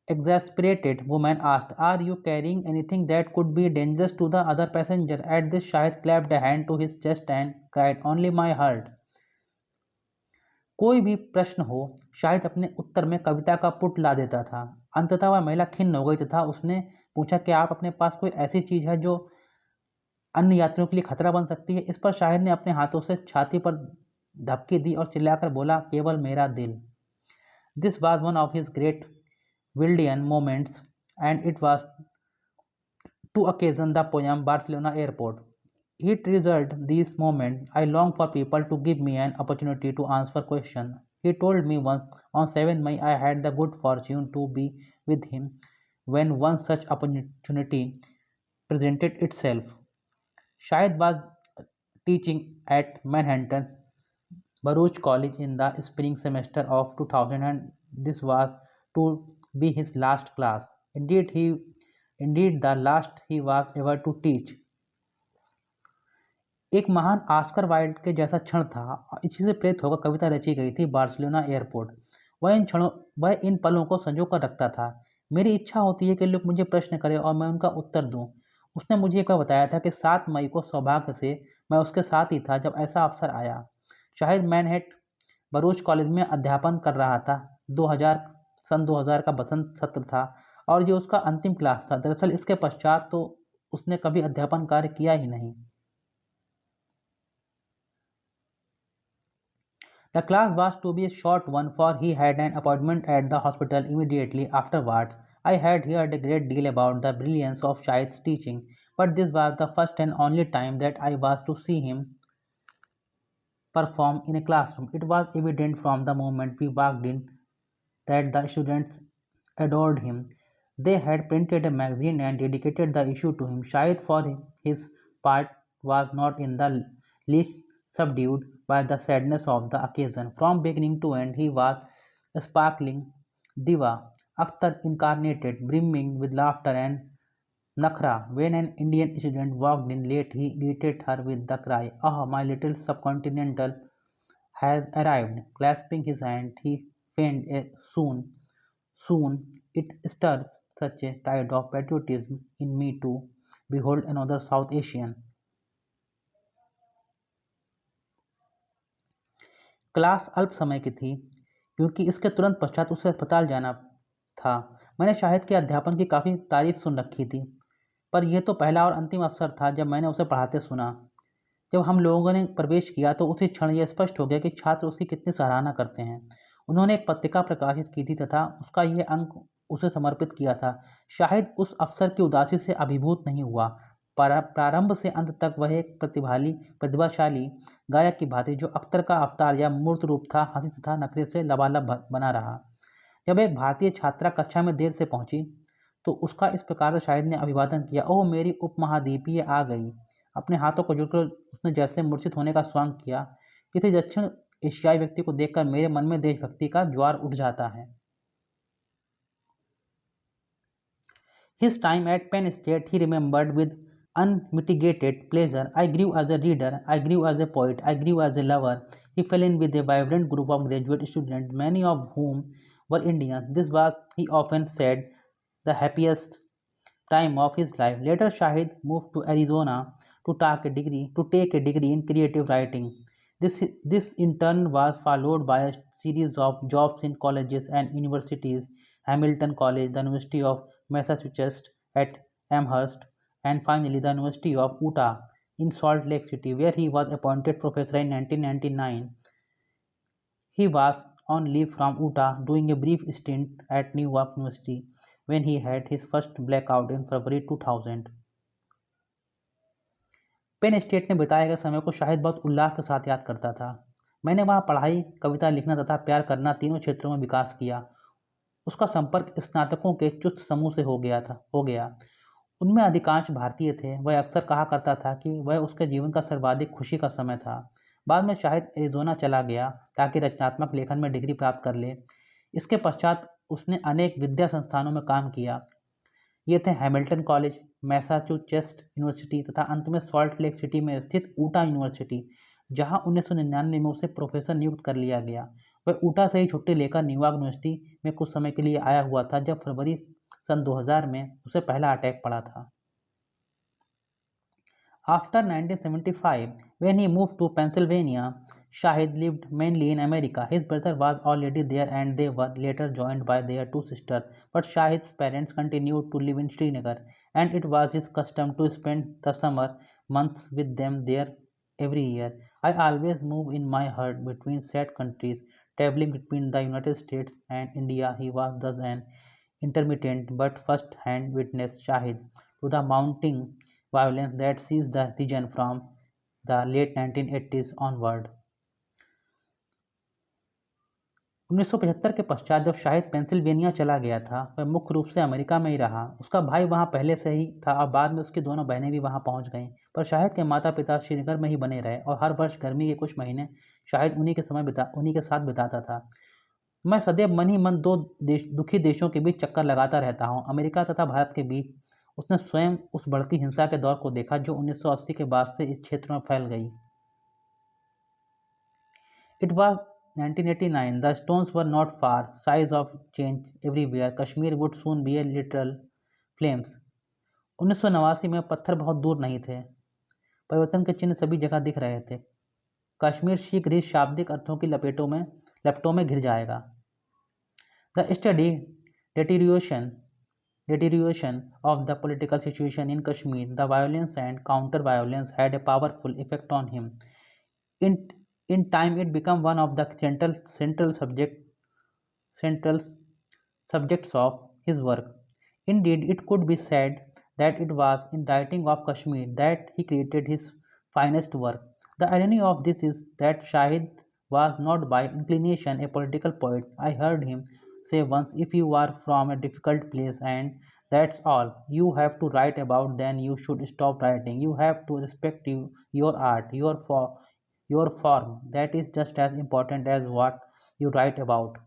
exasperated woman asked, are you carrying anything that could be dangerous to the other passenger? At this, Shahid clapped a hand to his chest and cried, only my heart. कोई भी प्रश्न हो, शाहिद अपने उत्तर में कविता का put ला देता था. अंततः वह महिला खिन्न हो गई तथा उसने पूछा कि आप अपने पास कोई ऐसी चीज है जो अन्य यात्रियों के लिए खतरा बन सकती है? इस पर शाहिद ने अपने हाथों से छाती पर धपकी दी और चिल्लाकर बोला, केवल मेरा दिल. This was one of his great Wildean moments, and it was to occasion the poem Barcelona Airport. He treasured these moments. I long for people to give me an opportunity to answer questions. He told me once on 7 May I had the good fortune to be with him when one such opportunity presented itself. Shahid was teaching at Manhattan Baruch College in the spring semester of 2000, and this was to be his last class. Indeed the last he was ever to teach. एक महान Oscar Wilde के जैसा क्षण था और इसी से प्रेरित होकर कविता रची गई थी बार्सिलोना एयरपोर्ट। वह इन पलों को संजो कर रखता था। मेरी इच्छा होती है कि लोग मुझे प्रश्न करें और मैं उनका उत्तर दूं। उसने मुझे एक बार बताया था कि 7 मई को सौभाग्य से मैं उसके साथ ही था जब ऐसा अवसर आया। शाहिद मैनहेट बरूच कॉलेज में अध्यापन कर रहा था। 2000 का बसंत सत्र था और ये उसका अंतिम क्लास था। दरअसल इसके पश्चात तो उसने कभी अध्यापन कार्य किया ही नहीं। The class was to be a short one, for he had an appointment at the hospital immediately afterwards. I had heard a great deal about the brilliance of Shahid's teaching, but this was the first and only time that I was to see him perform in a classroom. It was evident from the moment we walked in that the students adored him. They had printed a magazine and dedicated the issue to him. Shahid, for his part, was not in the least subdued by the sadness of the occasion. From beginning to end, he was a sparkling diva, Akhtar incarnated, brimming with laughter and nakhra. When an Indian student walked in late, he greeted her with the cry, "Ah, my little subcontinental has arrived." Clasping his hand, he feigned a soon it stirs such a tide of patriotism in me to behold another South Asian. Class अल्प समय की थी क्योंकि इसके तुरंत पश्चात उसे अस्पताल जाना था। मैंने शाहिद के अध्यापन की काफ़ी तारीफ सुन रखी थी, पर यह तो पहला और अंतिम अवसर था जब मैंने उसे पढ़ाते सुना। जब हम लोगों ने प्रवेश किया तो उसी क्षण यह स्पष्ट हो गया कि छात्र उसकी कितनी सराहना करते हैं। उन्होंने एक पत्रिका प्रकाशित की थी तथा उसका यह अंक उसे समर्पित किया था। शाहिद उस अवसर की उदासी से अभिभूत नहीं हुआ। प्रारंभ से अंत तक वह एक प्रतिभाशाली गायक की भांति, जो अख्तर का अवतार या मूर्त रूप था, हंसी तथा नखरे से लबालब बना रहा। जब एक भारतीय छात्रा कक्षा में देर से पहुंची तो उसका इस प्रकार से शाहिद ने अभिवादन किया, "ओह मेरी उपमहाद्वीपीय आ गई।" अपने हाथों को जोड़कर उसने जैसे मूर्छित होने का स्वांग किया। किसी दक्षिण एशियाई व्यक्ति को देखकर मेरे मन में देशभक्ति का ज्वार उठ जाता है। His time at Penn State he remembered with unmitigated pleasure. "I grew as a reader, I grew as a poet, I grew as a lover." He fell in with a vibrant group of graduate students, many of whom were Indians. This was, he often said, the happiest time of his life. Later, Shahid moved to Arizona to take a degree in creative writing. This in turn was followed by a series of jobs in colleges and universities: Hamilton College, the University of Massachusetts at Amherst, and finally the University of Utah in Salt Lake City, where he was appointed professor in 1999. He was on leave from Utah, doing a brief stint at New York University when he had his first blackout in February 2000. Penn State में बिताए गए समय को शाहिद बहुत उल्लास के साथ याद करता था। मैंने वहाँ पढ़ाई, कविता लिखना तथा प्यार करना तीनों क्षेत्रों में विकास किया। उसका संपर्क स्नातकों के चुस्त समूह से हो गया। उनमें अधिकांश भारतीय थे। वह अक्सर कहा करता था कि वह उसके जीवन का सर्वाधिक खुशी का समय था। बाद में शाहिद एरिज़ोना चला गया ताकि रचनात्मक लेखन में डिग्री प्राप्त कर ले। इसके पश्चात उसने अनेक विद्या संस्थानों में काम किया। ये थे हैमिल्टन कॉलेज, मैसाचुसेट्स यूनिवर्सिटी तथा अंत में सॉल्ट लेक सिटी में स्थित ऊटा यूनिवर्सिटी, जहां 1999 में उसे प्रोफेसर नियुक्त कर लिया गया। वह ऊटा से ही छुट्टी लेकर न्यूयॉर्क यूनिवर्सिटी में कुछ समय के लिए आया हुआ था जब फरवरी सन 2000 में उसे पहला अटैक पड़ा था। After 1975, when he moved to Pennsylvania, Shahid lived mainly in America. His brother was already there and they were later joined by their two sisters. But Shahid's parents continued to live in Srinagar, and it was his custom to spend the summer months with them there every year. I always move in my heart between sad countries, traveling between the United States and India. He was thus an intermittent but first-hand witness, Shahid, to the mounting violence that seized the region from the late 1980s onward. 1975 के पश्चात जब Shahid Pennsylvania चला गया था, वह मुख्य रूप से अमेरिका में ही रहा। उसका भाई वहाँ पहले से ही था और बाद में उसकी दोनों बहनें भी वहाँ पहुँच गईं। पर शाहिद के माता पिता श्रीनगर में ही बने रहे और हर वर्ष गर्मी के कुछ महीने शाहिद उन्हीं के साथ बिताता था। मैं सदैव मन ही मन दुखी देशों के बीच चक्कर लगाता रहता हूँ, अमेरिका तथा भारत के बीच। उसने स्वयं उस बढ़ती हिंसा के दौर को देखा जो 1980 के बाद से इस क्षेत्र में फैल गई। It was 1989. The stones were not far. Size of change everywhere. Kashmir would soon be a literal flames. 1989 में पत्थर बहुत दूर नहीं थे। परिवर्तन के चिन्ह सभी जगह दिख रहे थे। कश्मीर शीघ्र ही शाब्दिक अर्थों की लपटों में घिर जाएगा। The steady deterioration of the political situation in Kashmir, the violence and counter-violence had a powerful effect on him. In time, it became one of the central subjects of his work. Indeed, it could be said that it was in writing of Kashmir that he created his finest work. The irony of this is that Shahid was not by inclination a political poet. I heard him say once, if you are from a difficult place and that's all you have to write about, then you should stop writing. You have to respect your art, your form. That is just as important as what you write about.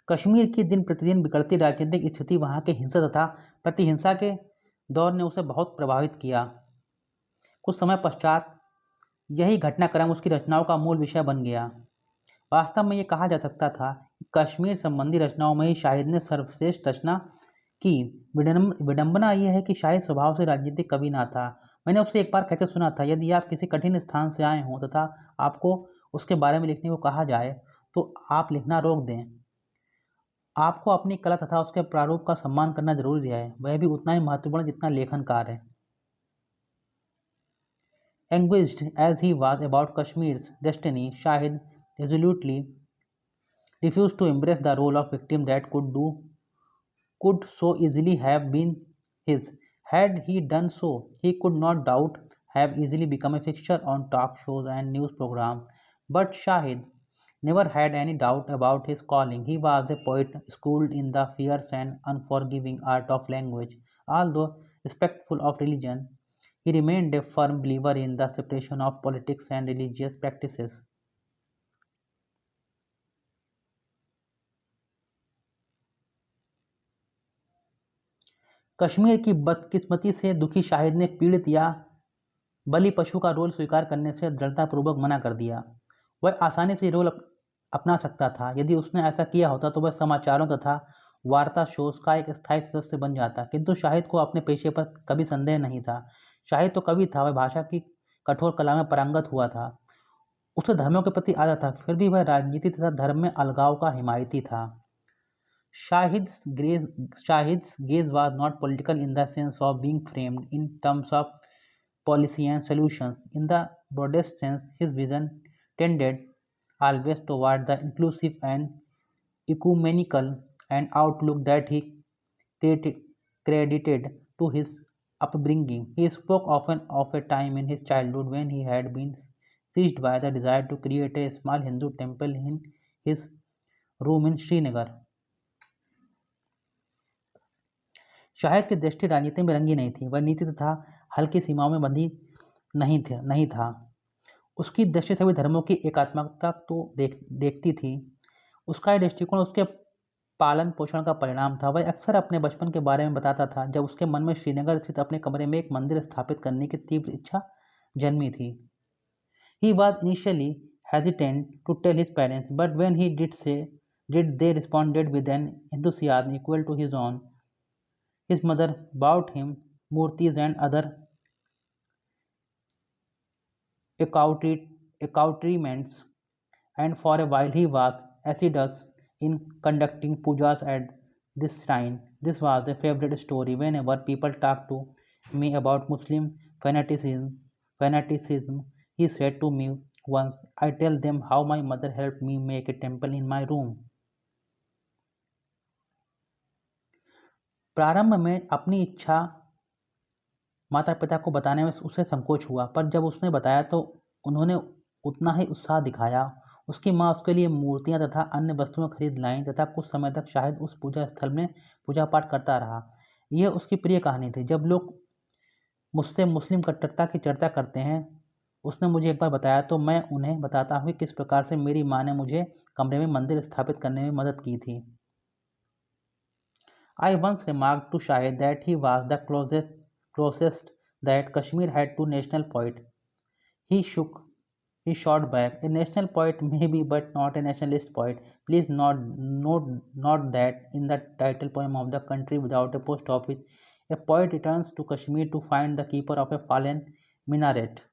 Kashmir की दिन प्रतिदिन बिगड़ती राजनीतिक स्थिति वहाँ के हिंसा तथा प्रतिहिंसा के दौर ने उसे बहुत प्रभावित किया। कुछ समय पश्चात यही घटनाक्रम उसकी रचनाओं का मूल विषय बन गया। वास्तव में ये कहा जा सकता था कि कश्मीर संबंधी रचनाओं में ही शाहिद ने सर्वश्रेष्ठ रचना की। विडंबना यह है कि शाहिद स्वभाव से राजनीतिक कवि ना था। मैंने उससे एक बार कहते सुना था, यदि आप किसी कठिन स्थान से आए हों तथा आपको उसके बारे में लिखने को कहा जाए तो आप लिखना रोक दें। आपको अपनी कला तथा उसके प्रारूप का सम्मान करना जरूरी है, वह भी उतना ही महत्वपूर्ण जितना लेखन कार्य है। Anguished as he was about Kashmir's destiny, Shahid resolutely refused to embrace the role of victim that could so easily have been his. Had he done so, he could not doubt have easily become a fixture on talk shows and news programs. But Shahid never had any doubt about his calling. He was a poet schooled in the fierce and unforgiving art of language. Although respectful of religion, he remained a firm believer in the separation of politics and religious practices. Kashmir की बदकिस्मती से दुखी शाहिद ने पीड़ित या बलि पशु का role स्वीकार करने से दृढ़तापूर्वक मना कर दिया। वह आसानी से रोल अपना सकता था। यदि उसने ऐसा किया होता तो वह समाचारों तथा वार्ता शोज का एक स्थायी सदस्य बन जाता, किंतु शाहिद को अपने पेशे पर कभी संदेह नहीं था। शाहिद तो कवि था, वह भाषा की कठोर कला में पारंगत हुआ था, उसे धर्मों के प्रति आदर था, फिर भी वह राजनीति तथा धर्म में अलगाव का हिमायती था। Shahid's gaze was not political in the sense of being framed in terms of policy and solutions. In the broadest sense, his vision tended always toward the inclusive and ecumenical, an outlook that he created, credited to his upbringing. He spoke often of a time in his childhood when he had been seized by the desire to create a small Hindu temple in his room in Srinagar. Shahid की दृष्टि राजनीति में रंगी नहीं थी, वह नीति तथा हल्की सीमाओं में बंधी नहीं था। उसकी दृष्टि सभी धर्मों की एकात्मकता तो देखती थी। उसका यह दृष्टिकोण उसके पालन पोषण का परिणाम था। वह अक्सर अपने बचपन के बारे में बताता था, जब उसके मन में श्रीनगर स्थित अपने कमरे में एक मंदिर स्थापित करने की तीव्र इच्छा जन्मी थी। He was initially hesitant to tell his parents, but when he did they responded with an enthusiasm equal to his own. His mother bought him murtis and other accoutrements, and for a while he was assiduous in conducting pujas at this shrine. This was a favorite story whenever people talked to me about Muslim fanaticism, he said to me once, I tell them how my mother helped me make a temple in my room. प्रारंभ में अपनी इच्छा माता पिता को बताने में उसे संकोच हुआ, पर जब उसने बताया तो उन्होंने उतना ही उत्साह दिखाया। उसकी माँ उसके लिए मूर्तियाँ तथा अन्य वस्तुएं खरीद लाईं तथा कुछ समय तक शाहिद उस पूजा स्थल में पूजा पाठ करता रहा। यह उसकी प्रिय कहानी थी। जब लोग मुझसे मुस्लिम कट्टरता की चर्चा करते हैं, उसने मुझे एक बार बताया, तो मैं उन्हें बताता हूँ कि किस प्रकार से मेरी माँ ने मुझे कमरे में मंदिर स्थापित करने में मदद की थी। I once remarked to Shahid that he was the closest that Kashmir had to national poet. He shot back, "A national poet maybe, but not a nationalist poet. Please note that in the title poem of the country without a post office, a poet returns to Kashmir to find the keeper of a fallen minaret."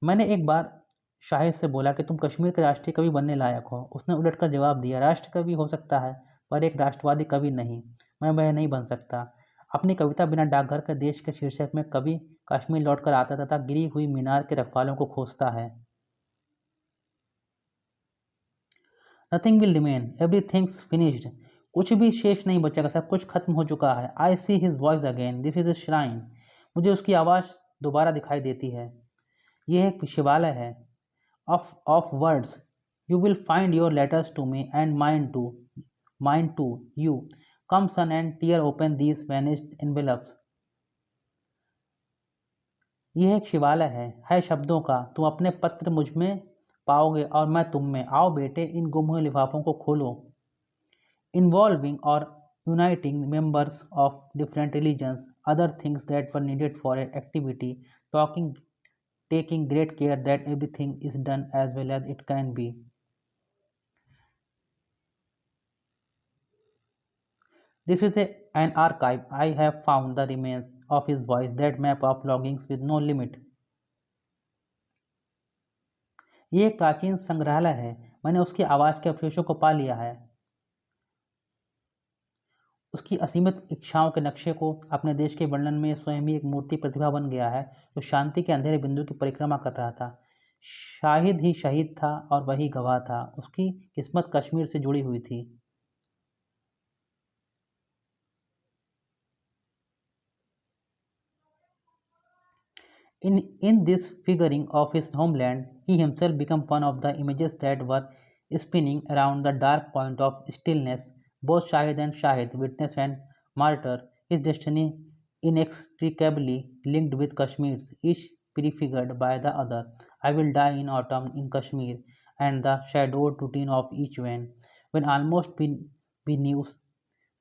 मैंने एक बार शाहिद से बोला कि तुम कश्मीर के राष्ट्रीय कवि बनने लायक हो। उसने उलटकर जवाब दिया, राष्ट्र कवि हो सकता है, पर एक राष्ट्रवादी कवि नहीं। मैं वह नहीं बन सकता। अपनी कविता बिना डाकघर के देश के शीर्षक में कवि कश्मीर लौटकर आता तथा गिरी हुई मीनार के रखवालों को खोजता है। Nothing will remain, everything's finished. कुछ भी शेष नहीं बचेगा, सब कुछ खत्म हो चुका है। I see his voice again, this is a shrine. मुझे उसकी आवाज़ दोबारा दिखाई देती है। यह एक शिवालय है। Of words, you will find your letters to me and mine too, you. Come son and tear open these vanished envelopes. यह एक शिवालय है शब्दों का। तुम अपने पत्र मुझ में पाओगे और मैं तुम में। आओ बेटे, इन गुम हुए लिफाफों को खोलो। Involving or uniting members of different religions, other things that were needed for an activity, taking great care that everything is done as well as it can be. This is an archive. I have found the remains of his voice, that map of longings with no limit. ये एक प्राचीन संग्रहालय है। मैंने उसकी आवाज़ के अवशेषों को पा लिया है। उसकी असीमित इच्छाओं के नक्शे को अपने देश के वर्णन में स्वयं ही एक मूर्ति प्रतिभा बन गया है, जो शांति के अंधेरे बिंदु की परिक्रमा कर रहा था। शाहिद ही शहीद था और वही गवाह था। उसकी किस्मत कश्मीर से जुड़ी हुई थी। In this figuring of his homeland, he himself became one of the images that were spinning around the dark point of stillness. Both Shahid and Shahid, witness and martyr, his destiny inextricably linked with Kashmir's, each prefigured by the other. I will die in autumn in Kashmir, and the shadowed routine of each vein, when almost beneath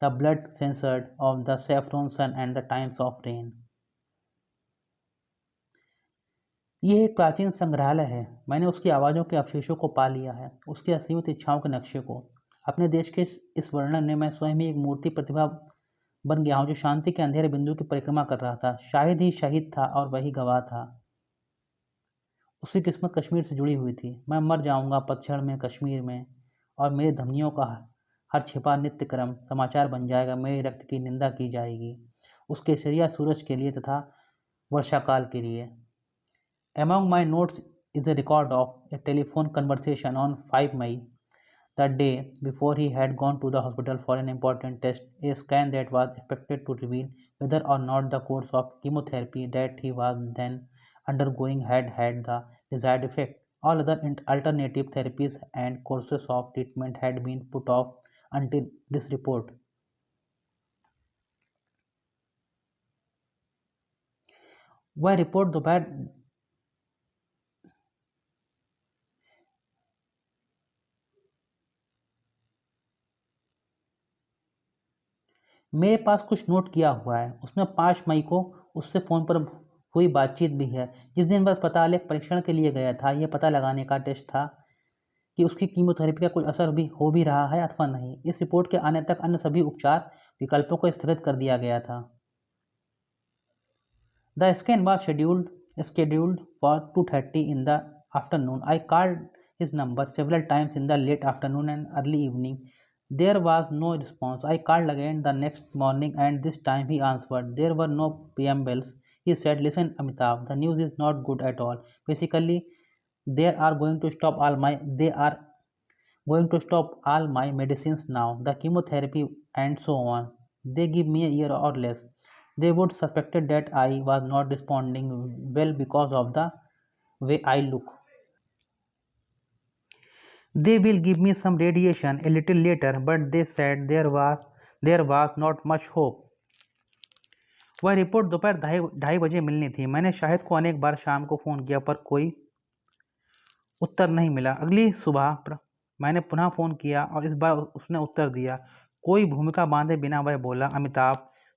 the blood censored of the saffron sun and the times of rain. यह एक प्राचीन संग्रहालय है। मैंने उसकी आवाज़ों के अवशेषों को पा लिया है, उसकी असीमित इच्छाओं के नक्शे को। अपने देश के इस वर्णन में मैं स्वयं ही एक मूर्ति प्रतिभा बन गया हूँ, जो शांति के अंधेरे बिंदु की परिक्रमा कर रहा था। शायद ही शहीद था और वही गवाह था। उसकी किस्मत कश्मीर से जुड़ी हुई थी। मैं मर जाऊंगा पतझड़ में कश्मीर में, और मेरे धमनियों का हर छिपा नित्य क्रम समाचार बन जाएगा। मेरे रक्त की निंदा की जाएगी उस केसरिया सूरज के लिए तथा वर्षाकाल के लिए। Among my notes is a record of a telephone conversation on 5 May, the day before he had gone to the hospital for an important test, a scan that was expected to reveal whether or not the course of chemotherapy that he was then undergoing had had the desired effect. All other alternative therapies and courses of treatment had been put off until this report. वह report दोपहर मेरे पास कुछ note किया हुआ है। उसमें 5 मई को उससे फ़ोन पर हुई बातचीत भी है। जिस दिन वह अस्पताल एक परीक्षण के लिए गया था, यह पता लगाने का टेस्ट था कि उसकी कीमोथेरेपी का कोई असर भी हो भी रहा है अथवा नहीं। इस रिपोर्ट के आने तक अन्य सभी उपचार विकल्पों को स्थगित कर दिया गया था। The scan was scheduled for 2:30 in the afternoon. I called his number several times in the late afternoon and early evening. There was no response. I called again the next morning, and this time he answered. There were no preambles. He said, "Listen, Amitabh, the news is not good at all. Basically, they are going to stop all my medicines now, the chemotherapy and so on. They give me a year or less. They would suspected that I was not responding well because of the way I look." They will give me some radiation a little later, but they said there was not much hope. वह report दोपहर ढाई ढाई बजे मिलनी थी। मैंने शाहिद को अनेक बार शाम को फ़ोन किया पर कोई उत्तर नहीं मिला। अगली सुबह मैंने पुनः फ़ोन किया और इस बार उसने उत्तर दिया। कोई भूमिका बांधे बिना वह बोला, अमिताभ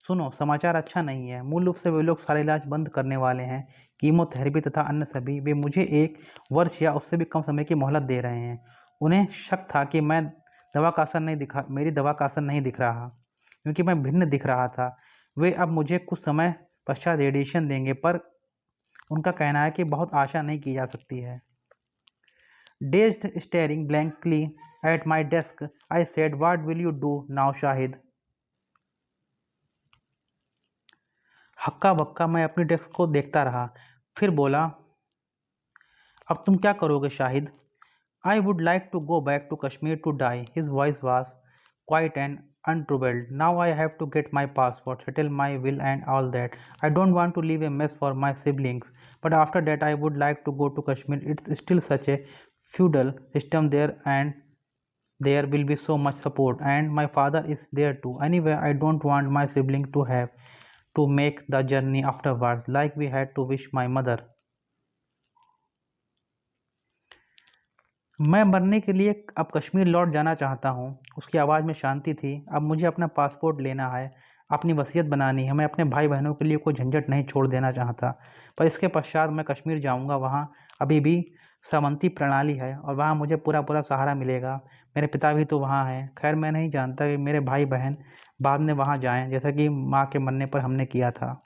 सुनो, समाचार अच्छा नहीं है। मूल रूप से वे लोग सारे इलाज बंद करने वाले हैं, कीमोथेरेपी तथा अन्य सभी। वे मुझे 1 वर्ष या उससे भी कम समय की मोहलत दे रहे हैं। उन्हें शक था कि मेरी दवा का असर नहीं दिख रहा, क्योंकि मैं भिन्न दिख रहा था। वे अब मुझे कुछ समय पश्चात रेडिएशन देंगे, पर उनका कहना है कि बहुत आशा नहीं की जा सकती है। Dazed, staring blankly at my desk, I said, "What will you do now, Shahid?" हक्का बक्का मैं अपनी डेस्क को देखता रहा, फिर बोला, अब तुम क्या करोगे Shahid? I would like to go back to Kashmir to die. His voice was quiet and untroubled. Now I have to get my passport, settle my will and all that. I don't want to leave a mess for my siblings. But after that I would like to go to Kashmir. It's still such a feudal system there, and there will be so much support, and my father is there too. Anyway, I don't want my sibling to have to make the journey afterwards like we had to wish my mother. मैं मरने के लिए अब कश्मीर लौट जाना चाहता हूँ। उसकी आवाज़ में शांति थी। अब मुझे अपना पासपोर्ट लेना है, अपनी वसीयत बनानी है। मैं अपने भाई बहनों के लिए कोई झंझट नहीं छोड़ देना चाहता, पर इसके पश्चात मैं कश्मीर जाऊँगा। वहाँ अभी भी सामंती प्रणाली है और वहाँ मुझे पूरा पूरा सहारा मिलेगा। मेरे पिता भी तो वहाँ हैं। खैर, मैं नहीं जानता कि मेरे भाई बहन बाद में वहाँ जाएँ, जैसा कि माँ के मरने पर हमने किया था।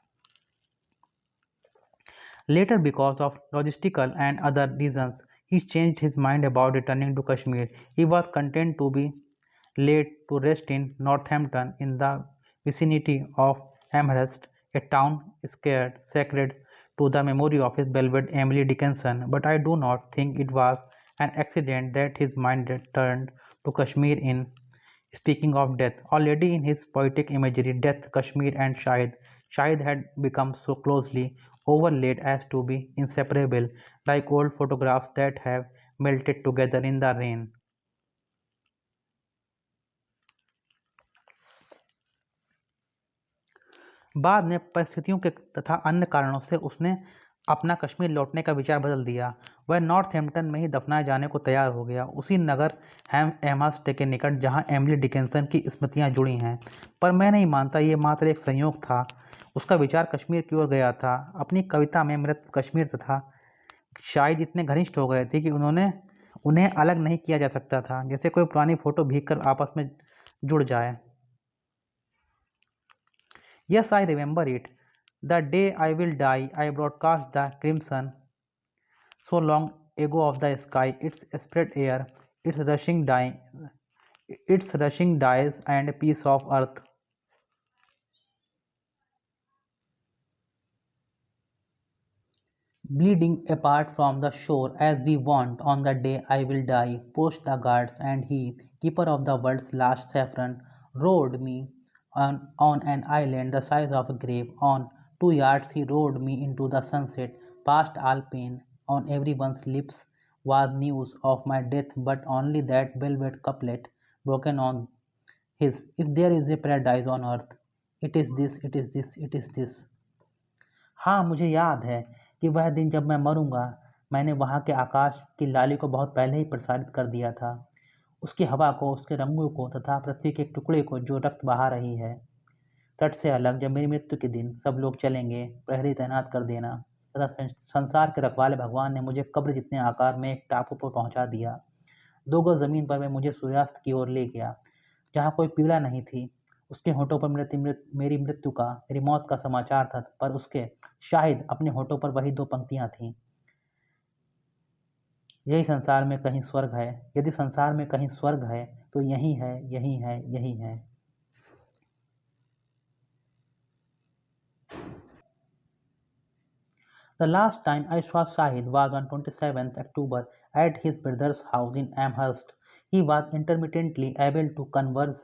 Later, because of logistical and other reasons, he changed his mind about returning to Kashmir. He was content to be laid to rest in Northampton in the vicinity of Amherst, a town sacred to the memory of his beloved Emily Dickinson. But I do not think it was an accident that his mind returned to Kashmir in speaking of death. Already in his poetic imagery, death, Kashmir, and Shahid had become so closely overlaid as to be inseparable, like old photographs that have melted together in the rain. बाद में परिस्थितियों के तथा अन्य कारणों से उसने अपना कश्मीर लौटने का विचार बदल दिया। वह नॉर्थहैम्पटन में ही दफनाए जाने को तैयार हो गया, उसी नगर एमहर्स्ट के निकट जहां एमिली डिकिंसन की स्मृतियां जुड़ी हैं। पर मैं नहीं मानता ये मात्र एक संयोग था। उसका विचार कश्मीर की ओर गया था। अपनी कविता में मृत कश्मीर तथा शायद इतने घनिष्ठ हो गए थे कि उन्हें अलग नहीं किया जा सकता था, जैसे कोई पुरानी फोटो भीग कर आपस में जुड़ जाए। Yes, I remember it. The day I will die, I broadcast the crimson so long ago of the sky, its spread air, its rushing dyes and piece of earth. Bleeding apart from the shore as we want on the day I will die, post the guards, and he, keeper of the world's last saffron, rowed me on an island the size of a grave. On 2 yards he rowed me into the sunset, past all pain. On everyone's lips was news of my death, but only that velvet couplet broken on his. If there is a paradise on earth, it is this, it is this, it is this. हाँ, मुझे याद है कि वह दिन जब मैं मरूंगा, मैंने वहाँ के आकाश की लाली को बहुत पहले ही प्रसारित कर दिया था, उसकी हवा को, उसके रंगों को तथा पृथ्वी के एक टुकड़े को जो रक्त बहा रही है। तट से अलग जब मेरी मृत्यु के दिन सब लोग चलेंगे, प्रहरी तैनात कर देना तथा संसार के रखवाले भगवान ने मुझे कब्र जितने आकार में एक टापू पर पहुंचा दिया। 2 गज ज़मीन पर वह मुझे सूर्यास्त की ओर ले गया, जहाँ कोई पीड़ा नहीं थी। उसके होठों पर मेरी मौत का समाचार था, पर उसके शाहिद अपने होठों पर वही 2 पंक्तियाँ थीं। यही संसार में कहीं स्वर्ग है, यदि संसार में कहीं स्वर्ग है, तो यही है, यही है, यही है। The last time I saw Shahid was on 27th October at his brother's house in Amherst. He was intermittently able to converse,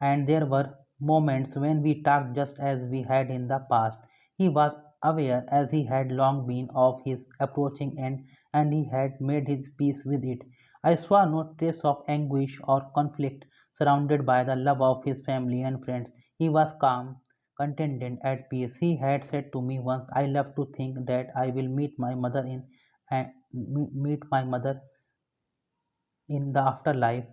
and there were moments when we talked just as we had in the past. He was aware, as he had long been, of his approaching end, and he had made his peace with it. I saw no trace of anguish or conflict. Surrounded by the love of his family and friends, he was calm, contented, at peace. He had said to me once, "I love to think that I will meet my mother in the afterlife.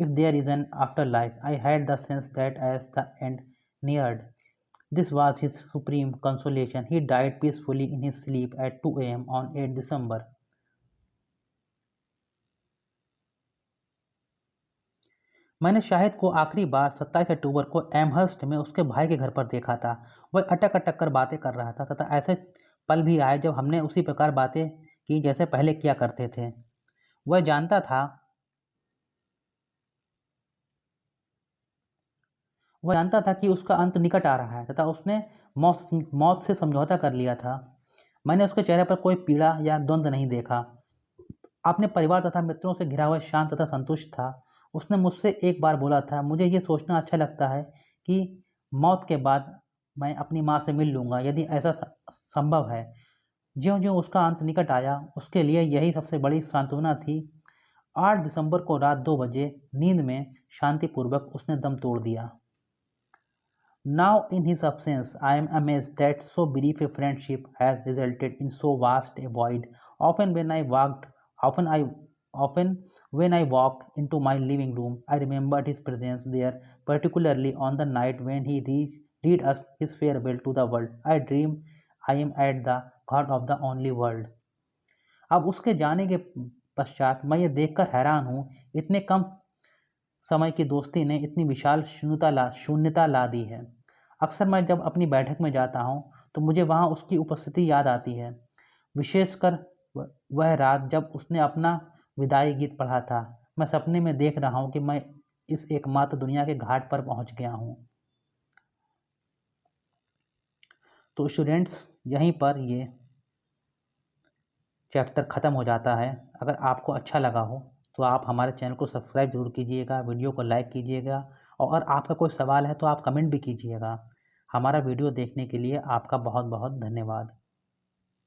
If there is an afterlife, I had the sense that as the end neared, this was his supreme consolation. He died peacefully in his sleep at 2 a.m. on 8 December. मैंने शाहिद को आखिरी बार 27 अक्टूबर को Amherst में उसके भाई के घर पर देखा था। वह अटक अटक कर बातें कर रहा था तथा ऐसे पल भी आए जब हमने उसी प्रकार बातें की जैसे पहले किया करते थे। वह जानता था वह जानता था कि उसका अंत निकट आ रहा है तथा उसने मौत से समझौता कर लिया था। मैंने उसके चेहरे पर कोई पीड़ा या द्वंद्व नहीं देखा। अपने परिवार तथा मित्रों से घिरा हुआ शांत तथा संतुष्ट था। उसने मुझसे एक बार बोला था, मुझे ये सोचना अच्छा लगता है कि मौत के बाद मैं अपनी माँ से मिल लूँगा, यदि ऐसा संभव है। ज्यों-ज्यों उसका अंत निकट आया, उसके लिए यही सबसे बड़ी सांत्वना थी। 8 दिसंबर को रात 2 बजे नींद में शांतिपूर्वक उसने दम तोड़ दिया। Now, in his absence, I am amazed that so brief a friendship has resulted in so vast a void. Often, when I walked, often I, often when I walked into my living room, I remembered his presence there, particularly on the night when he read us his farewell to the world. I dream I am at the God of the only world. अब उसके जाने के पश्चात मैं ये देखकर हैरान हूँ, इतने कम समय की दोस्ती ने इतनी विशाल शून्यता ला दी है। अक्सर मैं जब अपनी बैठक में जाता हूँ तो मुझे वहाँ उसकी उपस्थिति याद आती है, विशेषकर वह रात जब उसने अपना विदाई गीत पढ़ा था। मैं सपने में देख रहा हूँ कि मैं इस एकमात्र दुनिया के घाट पर पहुँच गया हूँ। तो स्टूडेंट्स, यहीं पर ये चैप्टर ख़त्म हो जाता है। अगर आपको अच्छा लगा हो तो आप हमारे चैनल को सब्सक्राइब ज़रूर कीजिएगा, वीडियो को लाइक कीजिएगा और आपका कोई सवाल है तो आप कमेंट भी कीजिएगा। हमारा वीडियो देखने के लिए आपका बहुत बहुत धन्यवाद।